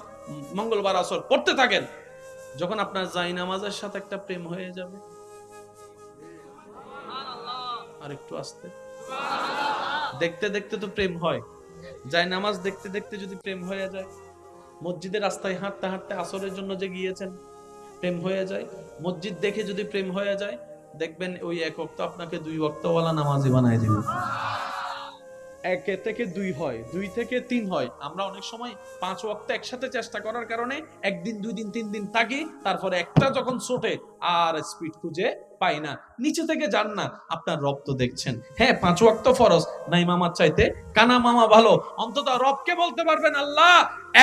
মঙ্গলবার আসর পড়তে থাকেন যখন আপনার জাই নামাজের সাথে একটা প্রেম হয়ে যাবে সুবহানাল্লাহ আর একটু আস্তে সুবহানাল্লাহ দেখতে দেখতে তো প্রেম হয় জাই নামাজ দেখতে দেখতে যদি প্রেম হয়ে যায় মসজিদের রাস্তায় হাঁটতে হাঁটতে আসরের জন্য যে গিয়েছেন প্রেম হয়ে যায় মসজিদ দেখে যদি প্রেম হয়ে যায় দেখবেন ওই 1 ওয়াক্ত আপনাকে 2 ওয়াক্তওয়ালা নামাজি বানায় দিবে 1 থেকে 2 হয় 2 থেকে 3 হয় আমরা অনেক সময় 5 ওয়াক্ত একসাথে চেষ্টা করার কারণে একদিন 2 দিন 3 দিন থাকি তারপরে একটা যখন ছোটে আর স্পিড খুঁজে পাই না নিচে থেকে যান না আপনার রব তো দেখছেন হ্যাঁ 5 ওয়াক্ত ফরজ নাই মামার চাইতে কানা মামা ভালো অন্তত রবকে বলতে পারবেন আল্লাহ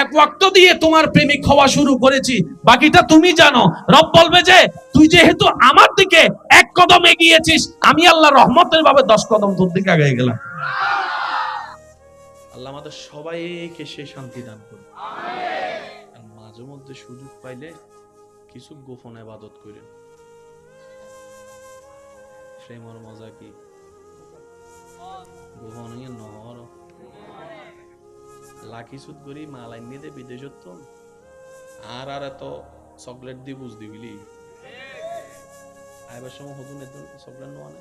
1 ওয়াক্ত দিয়ে তোমার প্রেমিক হওয়া শুরু করেছি বাকিটা তুমি জানো রব বলবে যে তুই যেহেতু আমার দিকে 1 কদম এগিয়েছিস আমি আল্লাহ রহমতের ভাবে 10 কদম তোর দিকে এগিয়ে গেলাম আল্লাহ আমাদের সবাইকে সেই শান্তি দান করুন আমিন আর মাঝে মধ্যে সুযোগ পাইলে কিছু গোপন ইবাদত করেন প্রেমের মজা কি গোহনে নহর লাকি সুদ করি মাল আইনি দে বিদেশত তো আর এত চকলেট দি বুঝ দিবিলি আইবার সময় হতুন এত চকলেট নোয়া না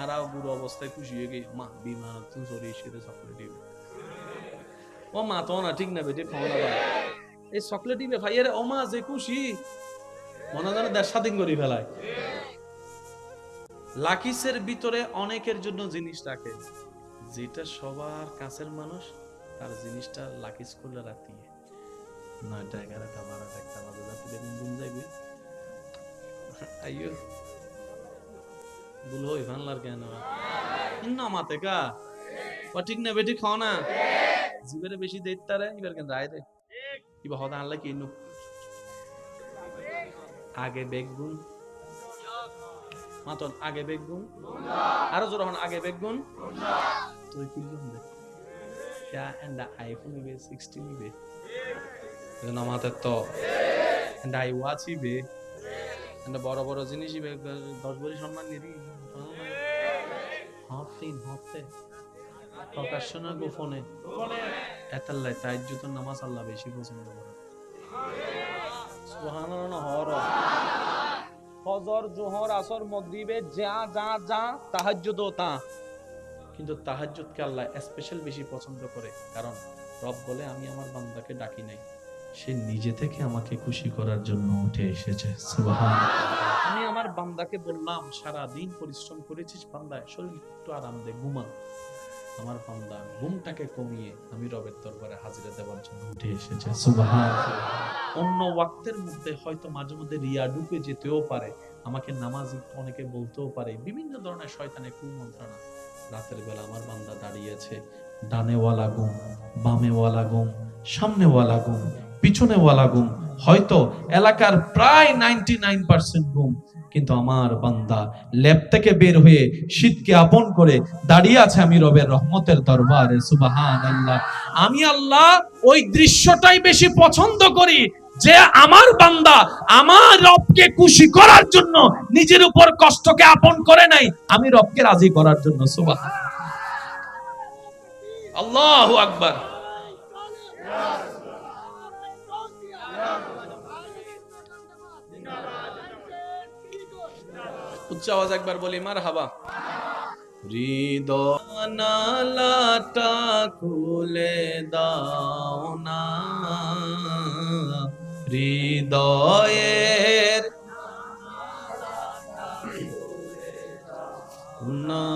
আর বুড়ো অবস্থায় খুশি হয়ে গিয়ে মা বিমান তুন সরি এসে চকলেট দিবি ও মা তো না ঠিক না বেটে খাওয়া না এই চকলেট দিবে ভাই আরে ও মা যে খুশি মনে যেন দেড় স্বাধীন করি ফেলায় লাকিসের ভিতরে অনেকের জন্য জিনিস রাখে যেটা সবার কাছের মানুষ তার জিনিসটা লাকিস করলে রাখতে 9টা 11টা 12টা 1টা বাজে রাতে দিন যাইবে আইয়ো বুলো ইভানলার কেন ইন্না মাতে কা ও ঠিক না বেটি খাও না জিবেরে বেশি দেইতারে এবার কেন রায় দে ইবা হদা আনলা কি নু আগে বেগুন মাতন আগে বেগুন আরো জোর হন আগে বেগুন তুই কি বলছিস ইয়া এন্ড আইফোন ইবে 16 ইবে না মাতে তো এন্ড আই ওয়াচ ইবে এন্ড বড় বড় জিনিস ইবে 10 বড়ি সম্মান নিদি হতে প্রকাশ্য না গোপনে এতাল্লাই তাহাজ্জুদের নামাজ আল্লাহ বেশি পছন্দ করে সুবহানাল্লাহ হর ফজর জোহর আসর মাগরিবে যা যা যা তাহাজ্জুদও তা কিন্তু তাহাজ্জুদকে আল্লাহ স্পেশাল বেশি পছন্দ করে কারণ রব বলে আমি আমার বান্দাকে ডাকি নাই সে নিজে থেকে আমাকে খুশি করার জন্য উঠে এসেছে সুবহানাল্লাহ আমি আমার বান্দাকে বললাম সারা দিন পরিশ্রম করেছিস বান্দা শরীর একটু আরাম দে ঘুমা আমার বান্দা ঘুমটাকে কমিয়ে আমি রবের দরবারে হাজিরা দেওয়ার জন্য উঠে এসেছে সুবহানাল্লাহ অন্য ওয়াক্তের মধ্যে হয়তো মাঝে মধ্যে রিয়া ঢুকে যেতেও পারে আমাকে নামাজি অনেকে বলতেও পারে বিভিন্ন ধরনের শয়তানের কুমন্ত্রণা রাতের বেলা আমার বান্দা দাঁড়িয়ে আছে ডানে ওয়ালা ঘুম বামে ওয়ালা ঘুম সামনে ওয়ালা ঘুম পিছনে ওয়ালা ঘুম হয়তো এলাকার প্রায় 99% ঘুম কিন্তু আমার বান্দা ল্যাব থেকে বের হয়ে শীতকে আপন করে দাঁড়িয়ে আছে আমি রবের রহমতের দরবারে সুবহানাল্লাহ আমি আল্লাহ ওই দৃশ্যটাই বেশি পছন্দ করি যে আমার বান্দা আমার রবকে খুশি করার জন্য নিজের উপর কষ্টকে আপন করে নাই আমি রবকে রাজি করার জন্য সুবহানাল্লাহ আল্লাহু আকবার উচ্চ আওয়াজ একবার বলি মারহাবা হৃদয়নালাটা খুলে দাও না হৃদয়ের না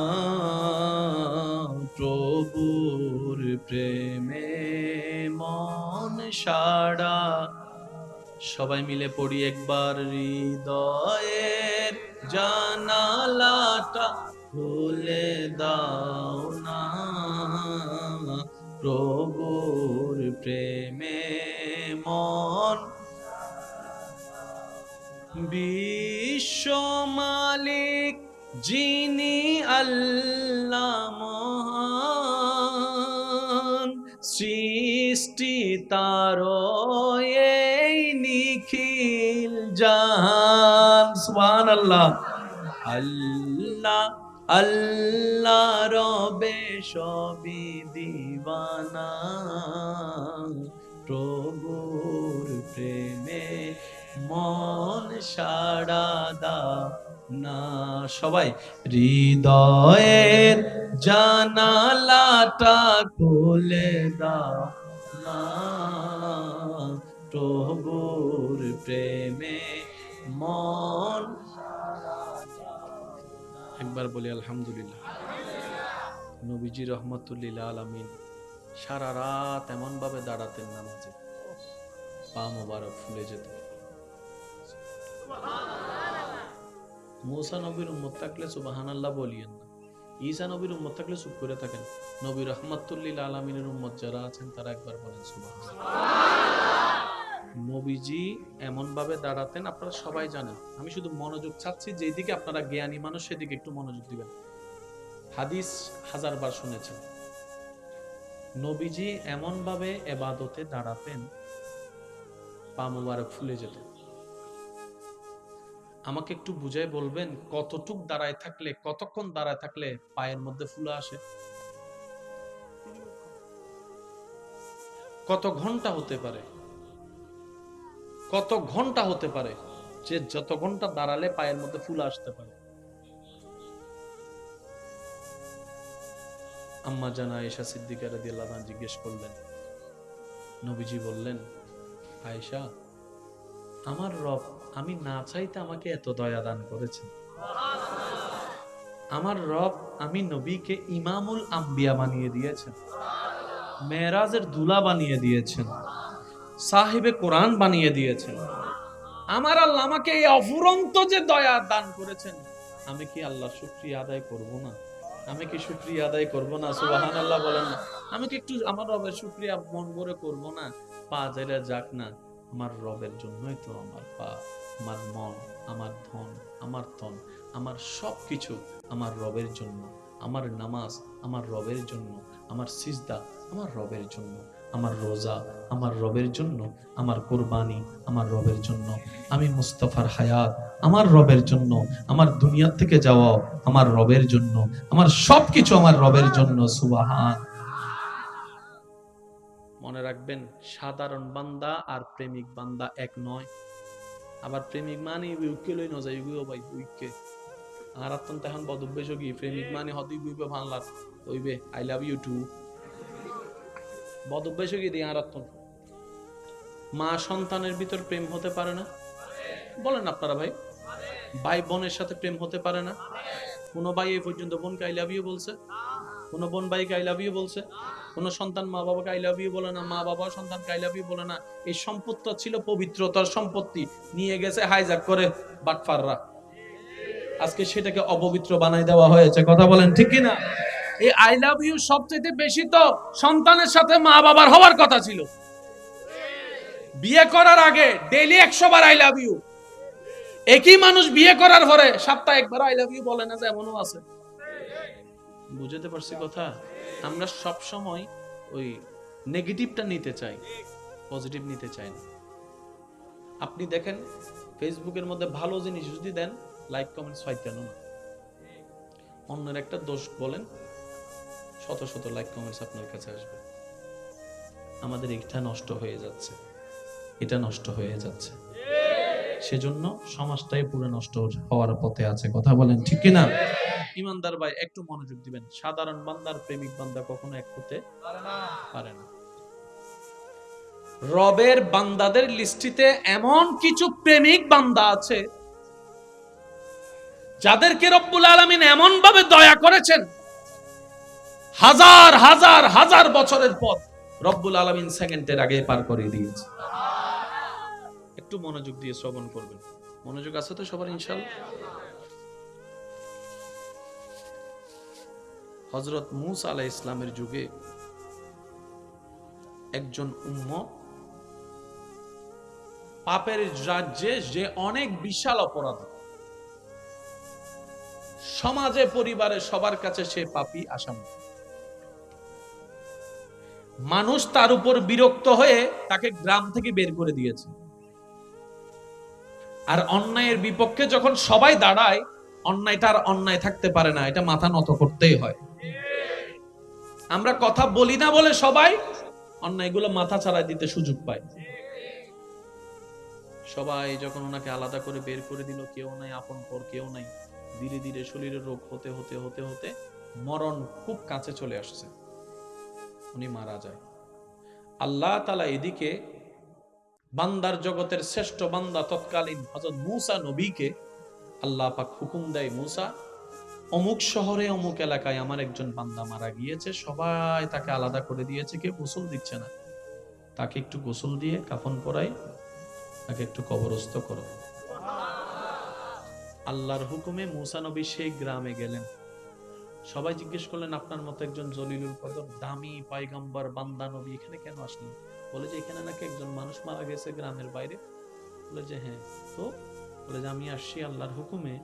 প্রভুর প্রেমে মন সাড়া সবাই মিলে পড়ি একবার হৃদয়ের জানালাটা খুলে দাও না প্রভুর প্রেমে মন বিশ্ব মালিক যিনি আল্লাহ মহান সৃষ্টি তার এই নিখিল জাহান সুবহানাল্লাহ আল্লাহ আল্লাহ রবে সবই দিবানা প্রভুর প্রেমে মন সাড়া দাও না সবাই হৃদয়ের জানালাটা খুলে দাও না প্রভুর প্রেমে মন একবার বলি আলহামদুলিল্লাহ নবীজি রহমতুল্লিল আলামিন সারা রাত এমন ভাবে দাঁড়াতেন নামাজে পা মোবারক ফুলে যেত মুসা নবীর উম্মত থাকলে সুবহানাল্লাহ বলিয়েন না ঈসা নবীর উম্মত থাকলে চুপ করে থাকেন নবী রহমতুল্লিল আলামিনের উম্মত যারা আছেন তারা একবার বলেন সুবহানাল্লাহ নবীজি এমন ভাবে দাঁড়াতেন আপনারা সবাই জানেন আমি শুধু মনোযোগ চাচ্ছি যেদিকে আপনারা জ্ঞানী মানুষ সেদিকে একটু মনোযোগ দিবেন হাদিস 1000 বার শুনেছেন নবীজি এমন ভাবে ইবাদতে দাঁড়াতেন পা মোবারক ফুলে যেত আমাকে একটু বুঝাই বলবেন, কতটুক দাঁড়ায় থাকলে, কতক্ষণ দাঁড়ায় থাকলে পায়ের মধ্যে ফুলা আসে? কত ঘন্টা হতে পারে? কত ঘন্টা হতে পারে যে যত ঘন্টা দাঁড়ালে পায়ের মধ্যে ফুলা আসতে পারে? আম্মা জানা আয়েশা সিদ্দিকা রাদিয়াল্লাহু আনহা জিজ্ঞেস করলেন, নবীজি বললেন, আয়েশা, আমার রব আমি না চাইতে আমাকে এত দয়া দান করেছেন। আমার রব আমি নবীকে ইমামুল আম্বিয়া বানিয়ে দিয়েছেন, মেরাজের দুলা বানিয়ে দিয়েছেন, সাহেবে কোরআন বানিয়ে দিয়েছেন। আমার আল্লাহ আমাকে এই অফুরন্ত যে দয়া দান করেছেন, আমি কি আল্লাহর শুকরিয়া আদায় করব না? আমি কি শুকরিয়া আদায় করব না? সুবহানাল্লাহ বলেন না। আমি কি একটু আমার রবের শুকরিয়া মন ভরে করব না? পা যাইরা যাক না, আমার রবের জন্যই তো আমার পা, আমার মন, আমার ধন, আমার তন, আমার সবকিছু আমার রবের জন্য। আমার নামাজ আমার রবের জন্য, আমার সিজদা আমার রবের জন্য, আমার রোজা আমার রবের জন্য, আমার কুরবানি আমার রবের জন্য, আমি মুস্তাফার হায়াত আমার রবের জন্য, আমার দুনিয়া থেকে যাওয়া আমার রবের জন্য, আমার সবকিছু আমার রবের জন্য। সুবহান। মনে রাখবেন, সাধারণ বান্দা আর প্রেমিক বান্দা এক নয়। আবার প্রেমিক মানে উইকে লই ন যাই গো ভাই, উইকে আর আত্মন তখন বদভ্যাস কি প্রেমিক মানে হদি বুইবে ভাঙলার হইবে আই লাভ ইউ টু, বদভ্যাস কি দিয়ে আর আত্মন। মা সন্তানের ভিতর প্রেম হতে পারে না? বলেন আপনারা ভাই। ভাই বোনের সাথে প্রেম হতে পারে না? কোন ভাই এই পর্যন্ত বোনকে আই লাভ ইউ বলছে? কোন বোন ভাইকে আই লাভ ইউ বলছে? কোন সন্তান মা বাবাকে আই লাভ ইউ বলে না, মা বাবা সন্তানকে আই লাভ ইউ বলে না। এই সম্পত্তি ছিল পবিত্রতার সম্পত্তি, নিয়ে গেছে হাইজ্যাক করে বাটফাররা। আজকে সেটাকে অপবিত্র বানাই দেওয়া হয়েছে। কথা বলেন ঠিক কি না? এই আই লাভ ইউ সবচেয়ে বেশি তো সন্তানের সাথে মা বাবার হওয়ার কথা ছিল। বিয়ে করার আগে ডেইলি 100 বার আই লাভ ইউ। একই মানুষ বিয়ে করার পরে সপ্তাহে একবার আই লাভ ইউ বলে না, যে এমনও আছে। বুঝতে পারছি কথা? আমরা সব সময় ওই নেগেটিভটা নিতে চাই, পজিটিভ নিতে চাই না। আপনি দেখেন ফেসবুকের মধ্যে ভালো জিনিস যদি দেন, লাইক কমেন্টস পাইতেন না। অন্যের একটা দোষ বলেন, শত শত লাইক কমেন্টস আপনার কাছে আসবে। আমাদের এটা নষ্ট হয়ে যাচ্ছে, এটা নষ্ট হয়ে যাচ্ছে। সেজন্য সমাজটাই পুরো নষ্ট হওয়ার পথে আছে। কথা বলেন ঠিক কি না? ইমানদার ভাই একটু মনোযোগ দিবেন। সাধারণ বান্দার প্রেমিক বান্দা কখনো এক হতে পারে না। রবের বান্দাদের লিস্টিতে এমন কিছু প্রেমিক বান্দা আছে যাদেরকে রব্বুল আলামিন এমন ভাবে দয়া করেছেন, হাজার হাজার হাজার বছরের পথ রব্বুল আলামিন সেকেন্ডের আগে পার করে দিয়েছে। একটু মনোযোগ দিয়ে শ্রবণ করবেন। মনোযোগ আছে তো সবার ইনশাআল্লাহ? হযরত মূসা আলাইহিস সালামের যুগে একজন উম্মত পাপের রাজ্যে যে অনেক বিশাল অপরাধ, সমাজে পরিবারে সবার কাছে সে পাপী আসামি। মানুষ তার উপর বিরক্ত হয়ে তাকে গ্রাম থেকে বের করে দিয়েছে। আর অন্যায়ের বিপক্ষে যখন সবাই দাঁড়ায়, অন্যায়টা আর অন্যায় থাকতে পারে না, এটা মাথা নত করতেই হয়। আমরা কথা বলি না বলে সবাই অন্যায়গুলো মাথা ছাড়াই দিতে সুযোগ পায়। সবাই যখন ওনাকে আলাদা করে বের করে দিল, কেউ নাই আপন পর, কেউ নাই, ধীরে ধীরে শরীরের রোগ হতে হতে হতে হতে মরণ খুব কাছে চলে আসছে, উনি মারা যায়। আল্লাহ তাআলা এদিকে বান্দার জগতের শ্রেষ্ঠ বান্দা তৎকালীন হযরত মূসা নবীকে আল্লাহ পাক হুকুম দেয়, মূসা অমুক শহরে অমুক এলাকায় আমার একজন বান্দা মারা গিয়েছে, সবাই তাকে আলাদা করে দিয়েছে, কেউ গোসল দিচ্ছে না, তাকে একটু গোসল দিয়ে কাফন পরাই, তাকে একটু কবরস্থ করো। আল্লাহর হুকুমে মূসা নবী সেই গ্রামে গেলেন। সবাই জিজ্ঞেস করলেন, আপনার মতো একজন জলিলুল কদর দামি পয়গম্বর বান্দা নবী এখানে কেন আসলেন? বলে যে এখানে নাকি একজন মানুষ মারা গেছে গ্রামের বাইরে। বলে যে হ্যাঁ, তো বলে যে আমি আসছি আল্লাহর হুকুমে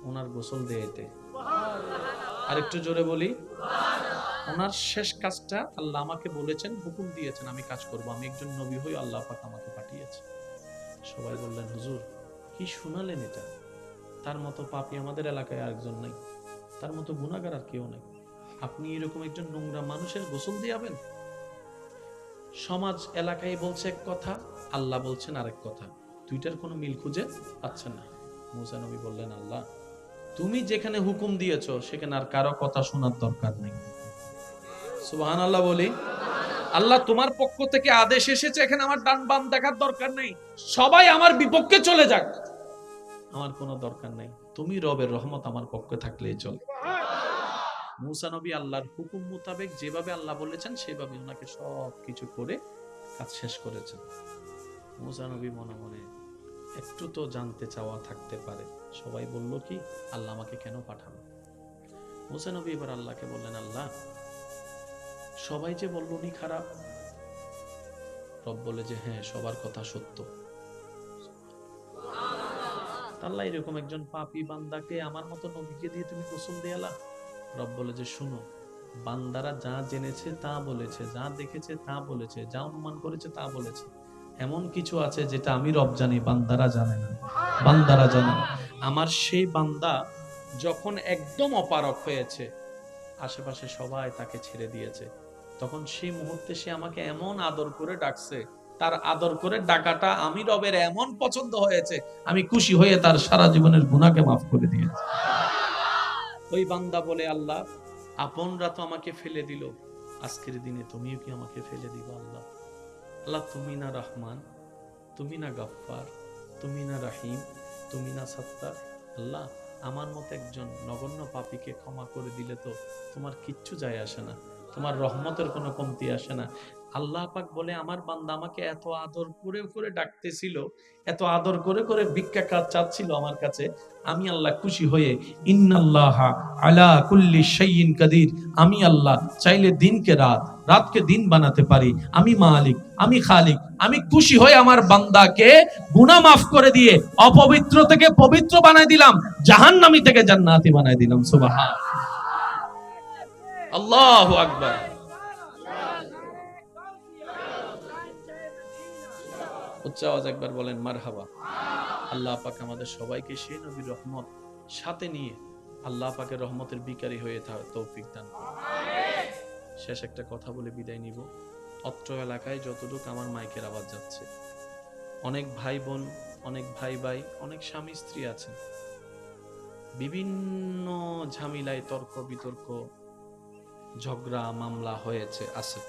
ওনার গোসল দিতে। আর একটু জোরে বলি, ওনার শেষ কাজটা আল্লাহ আমাকে বলেছেন, হুকুম দিয়েছেন, আমি কাজ করব, আমি একজন নবী হই, আল্লাহ পাক আমাকে পাঠিয়েছে। সবাই বললেন, হুজুর কি শুনালেন এটা? তার মতো পাপী আমাদের এলাকায় আরেকজন নাই, তার মতো গুনাহগার আর কেউ নাই। আপনি এরকম একজন নোংরা মানুষের গোসল দিয়াবেন? সমাজ এলাকায় বলছে এক কথা, আল্লাহ বলছেন আরেক কথা, দুইটার কোনো মিল খুঁজে পাচ্ছেন না। মুসা নবী বললেন, আল্লাহ তুমি যেখানে হুকুম দিয়েছো সেখানে আর কারো কথা শোনার দরকার নেই। সুবহানাল্লাহ বলি। আল্লাহ তোমার পক্ষ থেকে আদেশ এসেছে, এখানে আমার ডান বাম দেখার দরকার নেই, সবাই আমার বিপক্ষে চলে যাক, আমার কোনো দরকার নেই, তুমি রবের রহমত আমার পক্ষে থাকলেই চলে। মুসা নবী আল্লাহর হুকুম মোতাবেক যেভাবে আল্লাহ বলেছেন সেভাবে ওনাকে সব কিছু করে কাজ শেষ করেছেন। মুসা নবী মনে মনে একটু তো জানতে চাওয়া থাকতে পারে, সবাই বলল কি আল্লাহ আমাকে কেন পাঠালো? মুসা নবী এবার আল্লাহকে বললেন, আল্লাহ সবাই যে বলল উনি খারাপ। রব বলে যে হ্যাঁ, সবার কথা সত্য। আল্লাহ এরকম একজন পাপী বান্দাকে আমার মতো নবীকে দিয়ে তুমি গোসল দিয়ালা? রব বলে যে শুনো, বান্দারা যা জেনেছে তা বলেছে, যা দেখেছে তা বলেছে, যা অনুমান করেছে তা বলেছে, এমন কিছু আছে যেটা আমি রব জানি, বান্দারা জানে না, বান্দারা জানে না। আমার সেই বান্দা যখন একদম অপারক হয়েছে, আশেপাশে সবাই তাকে ছেড়ে দিয়েছে, তখন সেই মুহূর্তে সে আমাকে এমন আদর করে ডাকছে, তার আদর করে ডাকাটা আমি রবের এমন পছন্দ হয়েছে, আমি খুশি হয়ে তার সারা জীবনের গুনাহকে মাফ করে দিয়েছি। ওই বান্দা বলে, আল্লাহ আপনরা তো আমাকে ফেলে দিল, আজকের দিনে তুমিও কি আমাকে ফেলে দিবা? আল্লাহ আল্লাহ তুমি না রহমান, তুমি না গফফার, তুমি না রহিম, তুমি না সত্তার। আল্লাহ আমার মতো একজন নগণ্য পাপীকে ক্ষমা করে দিলে তো তোমার কিচ্ছু যায় আসে না, তোমার রহমতের কোনো কমতি আসে না। আল্লাহ পাক বলে, আমার বান্দা আমাকে এত আদর করে করে ডাকতেছিল, এত আদর করে করে ভিক্ষা কাজ চাচ্ছিল আমার কাছে, আমি আল্লাহ খুশি হয়ে ইন্নাল্লাহা আলা কুল্লি শাইইন কাদির, আমি আল্লাহ চাইলে দিনকে রাত, রাতকে দিন বানাতে পারি, আমি মালিক, আমি খালিক, আমি খুশি হয়ে আমার বান্দাকে গুনাহ মাফ করে দিয়ে অপবিত্র থেকে পবিত্র বানায় দিলাম, জাহান্নামী থেকে জান্নাতি বানায় দিলাম। সুবহান আল্লাহু আকবার। উচ্চ আওয়াজ একবার বলেন মারহাবা। আল্লাহ পাক আমাদের সবাইকে সেই নবীর রহমত সাথে নিয়ে আল্লাহ পাকের রহমতের বিকারী হয়ে তৌফিক দান করুন। শেষ একটা কথা বলে বিদায় নিব। অত্র এলাকায় যতটুকু আমার মাইকের আওয়াজ যাচ্ছে, অনেক ভাই বোন, অনেক ভাই ভাই, অনেক স্বামী স্ত্রী আছেন, বিভিন্ন ঝামেলায় তর্ক বিতর্ক, ঝগড়া মামলা হয়েছে আছে।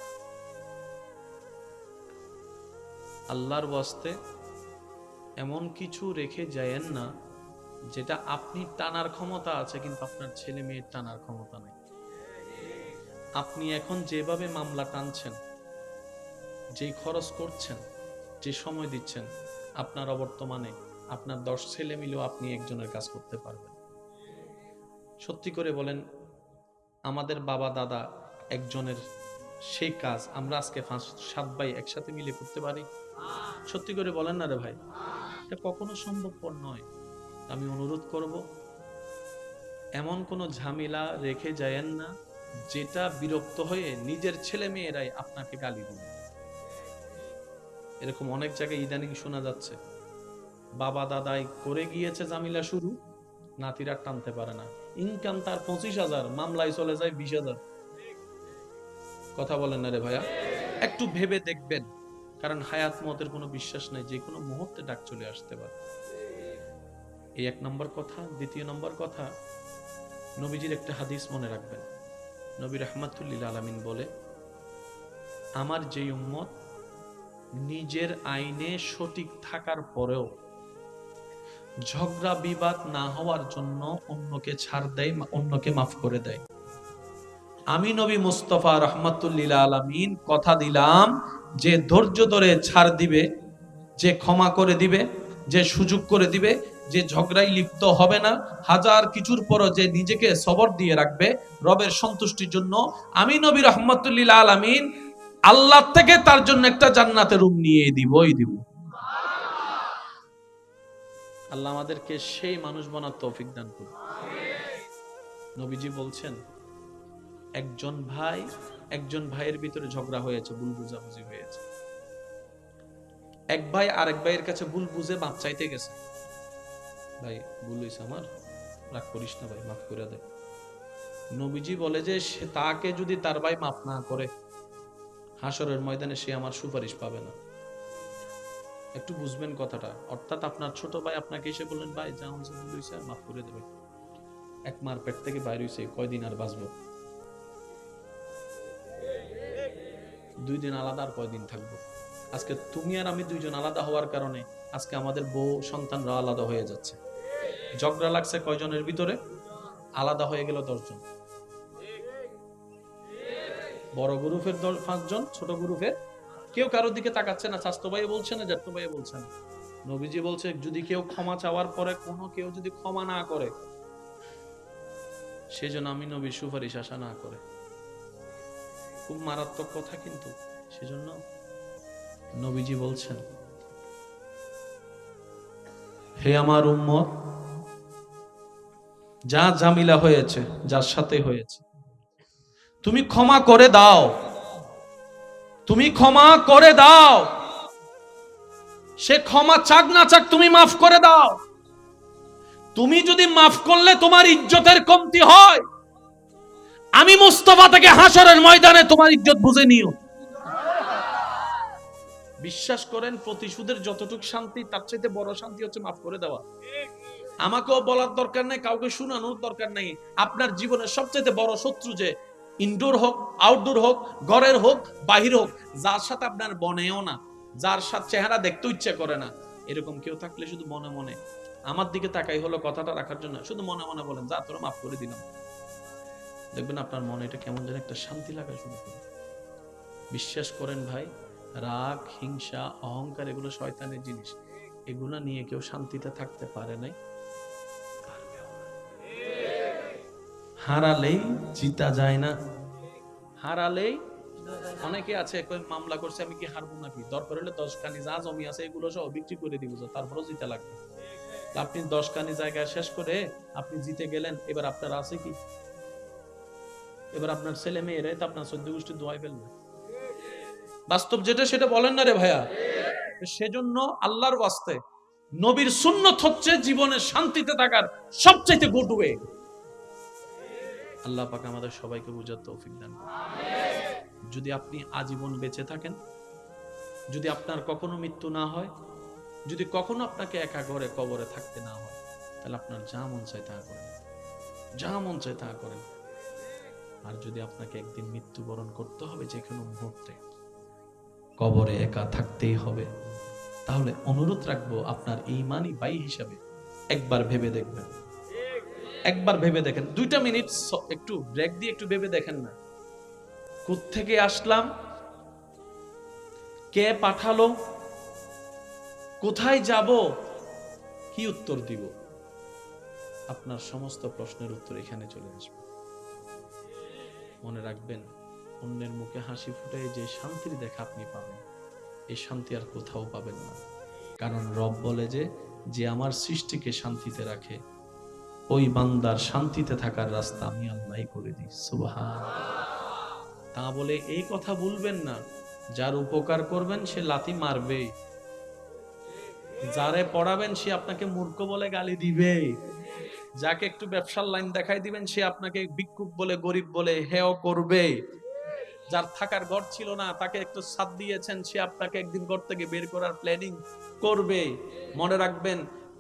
আল্লাহর ওয়াস্তে এমন কিছু রেখে যায়েন না যেটা আপনি টানার ক্ষমতা আছে কিন্তু আপনার ছেলে মেয়ের টানার ক্ষমতা নেই। আপনি এখন যেভাবে মামলা টানছেন, যে খরচ করছেন, যে সময় দিচ্ছেন, আপনার অবর্তমানে আপনার 10 ছেলে মিলেও আপনি একজনের কাজ করতে পারবেন। সত্যি করে বলেন, আমাদের বাবা দাদা একজনের সেই কাজ আমরা আজকে 5-7 ভাই একসাথে মিলে করতে পারি? সত্যি করে বলেন না রে ভাই, এটা কখনো সম্ভবপর নয়। আমি অনুরোধ করব, এমন কোনো ঝামেলা রেখে যায়েন না যেটা বিরক্ত হয়ে নিজের ছেলে মেয়েরাই আপনাকে গালি দিবে। এরকম অনেক জায়গায় ইদানিং শোনা যাচ্ছে, বাবা দাদাই করে গিয়েছে ঝামেলা শুরু, নাতিরা টানতে পারে না, ইনকাম তার 25,000, মামলায় চলে যায় 20,000। কথা বলেন না রে ভাইয়া, একটু ভেবে দেখবেন, কারণ হায়াত মতের কোনো বিশ্বাস নাই, যে কোনো মুহূর্তে ডাক চলে আসতে পারে। এই 1 নম্বর কথা। 2 নম্বর কথা, নবীজির একটা হাদিস মনে রাখবেন। নবী রাহমাতুল লিল আলামিন বলে, আমার যে উম্মত নিজের আইনে সঠিক থাকার পরেও ঝগড়া বিবাদ না হওয়ার জন্য অন্যকে ছাড় দেয়, অন্যকে মাফ করে দেয়, আমি নবী মুস্তাফা রাহমাতুল লিল আলামিন কথা দিলাম যে ধৈর্য ধরে ছাড় দিবে, যে ক্ষমা করে দিবে, যে সুযোগ করে দিবে, যে ঝগড়ায় লিপ্ত হবে না, হাজার কিছুর পরও যে নিজেকে সবর দিয়ে রাখবে রবের সন্তুষ্টির জন্য, আমি নবী রাহমাতুল লিল আলামিন আল্লাহ থেকে তার জন্য একটা জান্নাতের রুম নিয়ে দিবই দিব। আল্লাহ আমাদেরকে সেই মানুষ বানার তৌফিক দান করুন। নবীজি বলছেন, একজন ভাইয়ের ভিতরে ঝগড়া হয়েছে, ভুল বুঝাবুঝি হয়েছে, এক ভাই আরেক ভাইয়ের কাছে ভুল বুঝে মাপ চাইতে গেছে। ভাই ভুল হয়েছে আমার, রাগ করিস না ভাই, মাফ করে দে। নবীজি বলে যে তাকে যদি তার ভাই মাফ না করে, হাসরের ময়দানে সে আমার সুপারিশ পাবে না। একটু বুঝবেন কথাটা। অর্থাৎ আপনার ছোট ভাই আপনাকে এসে বললেন, ভাই যা হয়েছে ভুল হয়েছে, মাফ করে দেবে। এক মার পেট থেকে বাইরে হয়েছে, কয়দিন আর বাঁচবো? 2 দিন আলাদা, আর কয়দিন থাকবো? আজকে তুমি আর আমি দুইজন আলাদা হওয়ার কারণে আজকে আমাদের বউ সন্তানরা আলাদা হয়ে যাচ্ছে। ঝগড়া লাগছে কয়জনের ভিতরে? আলাদা হয়ে গেল 10 জন। বড় গ্রুপের 5 জন, ছোট গ্রুপের কেউ কারোর দিকে তাকাচ্ছে না, চাচতো ভাই বলছে না, জ্যাঠতো ভাই বলছে না। নবীজি বলছে যদি কেউ ক্ষমা চাওয়ার পরে কোনো কেউ যদি ক্ষমা না করে, সেজন্য আমি নবীর সুপারিশ আশা না করে। খুব মারাত্মক কথা কিন্তু। সেজন্য নবীজি বলছেন, হে আমার উম্মত, যা ঝামেলা হয়েছে যার সাথে হয়েছে তুমি ক্ষমা করে দাও, তুমি ক্ষমা করে দাও। সে ক্ষমা চাক না চাক তুমি মাফ করে দাও। তুমি যদি মাফ করলে তোমার ইজ্জতের কমতি হয়, আমি মুস্তাফা থেকে হাসরের ময়দানে তোমার ইজ্জত বুঝে নিও। বিশ্বাস করেন, প্রতিশোধের যতটুকু শান্তি তার চাইতে বড় শান্তি হচ্ছে মাফ করে দেওয়া। আমাকেও বলার দরকার নেই, কাউকে শোনানোর দরকার নেই। আপনার জীবনের সবচেয়ে বড় শত্রু যে ইনডোর হোক, আউটডোর হোক, ঘরের হোক, বাহির হোক, যার সাথে আপনার বনেও না, যার সাথে চেহারা দেখতে ইচ্ছা করে না, এরকম কেউ থাকলে শুধু মনে মনে আমার দিকে তাকাই হলো কথাটা রাখার জন্য, শুধু মনে মনে বলেন, যা তোরা মাফ করে দিলাম। দেখবেন আপনার মনে এটা কেমন যেন একটা শান্তি লাগা শুরু করে। বিশ্বাস করেন ভাই, রাগ, হিংসা, অহংকার এগুলো শয়তানের জিনিস। এগুলো নিয়ে কেউ শান্তিতে থাকতে পারে নাই, হারালেই জিতা যায় না। হারালেই অনেকে আছে কই মামলা করছে, আমি কি হারবো নাকি? দরকার হলে 10 কানি যা জমি আছে এগুলো সব বিক্রি করে দিব, তারপরেও জিতা লাগবে। আপনি 10 কানি জায়গা শেষ করে আপনি জিতে গেলেন, এবার আপনার আছে কি? এবার আপনার ছেলে মেয়েরাই তো আপনার 14 গোষ্ঠী দোয়াই ফেলবে। বাস্তব যেটা সেটা বলেন না রে ভাইয়া। সেজন্য আল্লাহর ওয়াস্তে নবীর সুন্নত হচ্ছে জীবনে শান্তিতে থাকার সবচেয়ে গুড ওয়ে। আল্লাহ পাক আমাদের সবাইকে বুঝার তৌফিক দান করুন। যদি আপনি আজীবন বেঁচে থাকেন, যদি আপনার কখনো মৃত্যু না হয়, যদি কখনো আপনাকে একা ঘরে কবরে থাকতে না হয়, তাহলে আপনার যা মন চায় তা করেন, যা মন চায় তা করেন। আর যদি আপনাকে একদিন মৃত্যুবরণ করতে হবে, যে কোনো মুহূর্তে কবরে একা থাকতেই হবে, তাহলে অনুরোধ রাখবো আপনার ঈমানি ভাই হিসাবে একবার ভেবে দেখবেন, একবার ভেবে দেখেন। 2টা মিনিট একটু ব্রেক দিয়ে একটু ভেবে দেখেন না, কোত্থেকে আসলাম, কে পাঠালো, কোথায় যাব, কি উত্তর দিব? আপনার সমস্ত প্রশ্নের উত্তর এখানে চলে আসবে। মনে রাখবেন, অন্যের মুখে হাসি ফুটে যে শান্তির দেখা আপনি পাবেন, এই শান্তি আর কোথাও পাবেন না। কারণ রব বলে যে আমার সৃষ্টিকে শান্তিতে রাখে, ওই বান্দার শান্তিতে থাকার রাস্তা আমি আল্লাহই করে দিই। সুবহানাল্লাহ। তা বলে এই কথা ভুলবেন না, যার উপকার করবেন সে লাথি মারবে, যারে পড়াবেন সে আপনাকে মূর্খ বলে গালি দিবে, যাকে একটু ব্যবসার লাইন দেখাই দিবেন সে আপনাকে ভিক্ষুক বলে, গরিব বলে হেয় করবে। যার থাকার ঘর ছিল না তাকে একটু ছাদ দিয়েছেন, সে আপনাকে একদিন ঘর থেকে বের করার প্ল্যানিং করবে। মনে রাখবেন,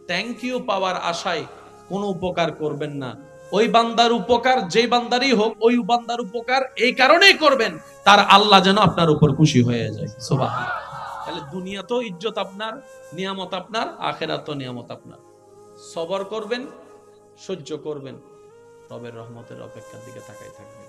থ্যাংক ইউ পাওয়ার আশায় কোনো উপকার করবেন না। ওই বান্দার উপকার যে বান্দারই হোক, ওই বান্দার উপকার এই কারণেই করবেন তার আল্লাহ যেন আপনার উপর খুশি হয়ে যায়। সুবহানাল্লাহ। তাহলে দুনিয়া তো ইজ্জত আপনার, নিয়ামত আপনার, আখিরাত তো নিয়ামত আপনার। সবর করবেন, সহ্য করবেন, রবের রহমতের অপেক্ষার দিকে তাকাই থাকবেন।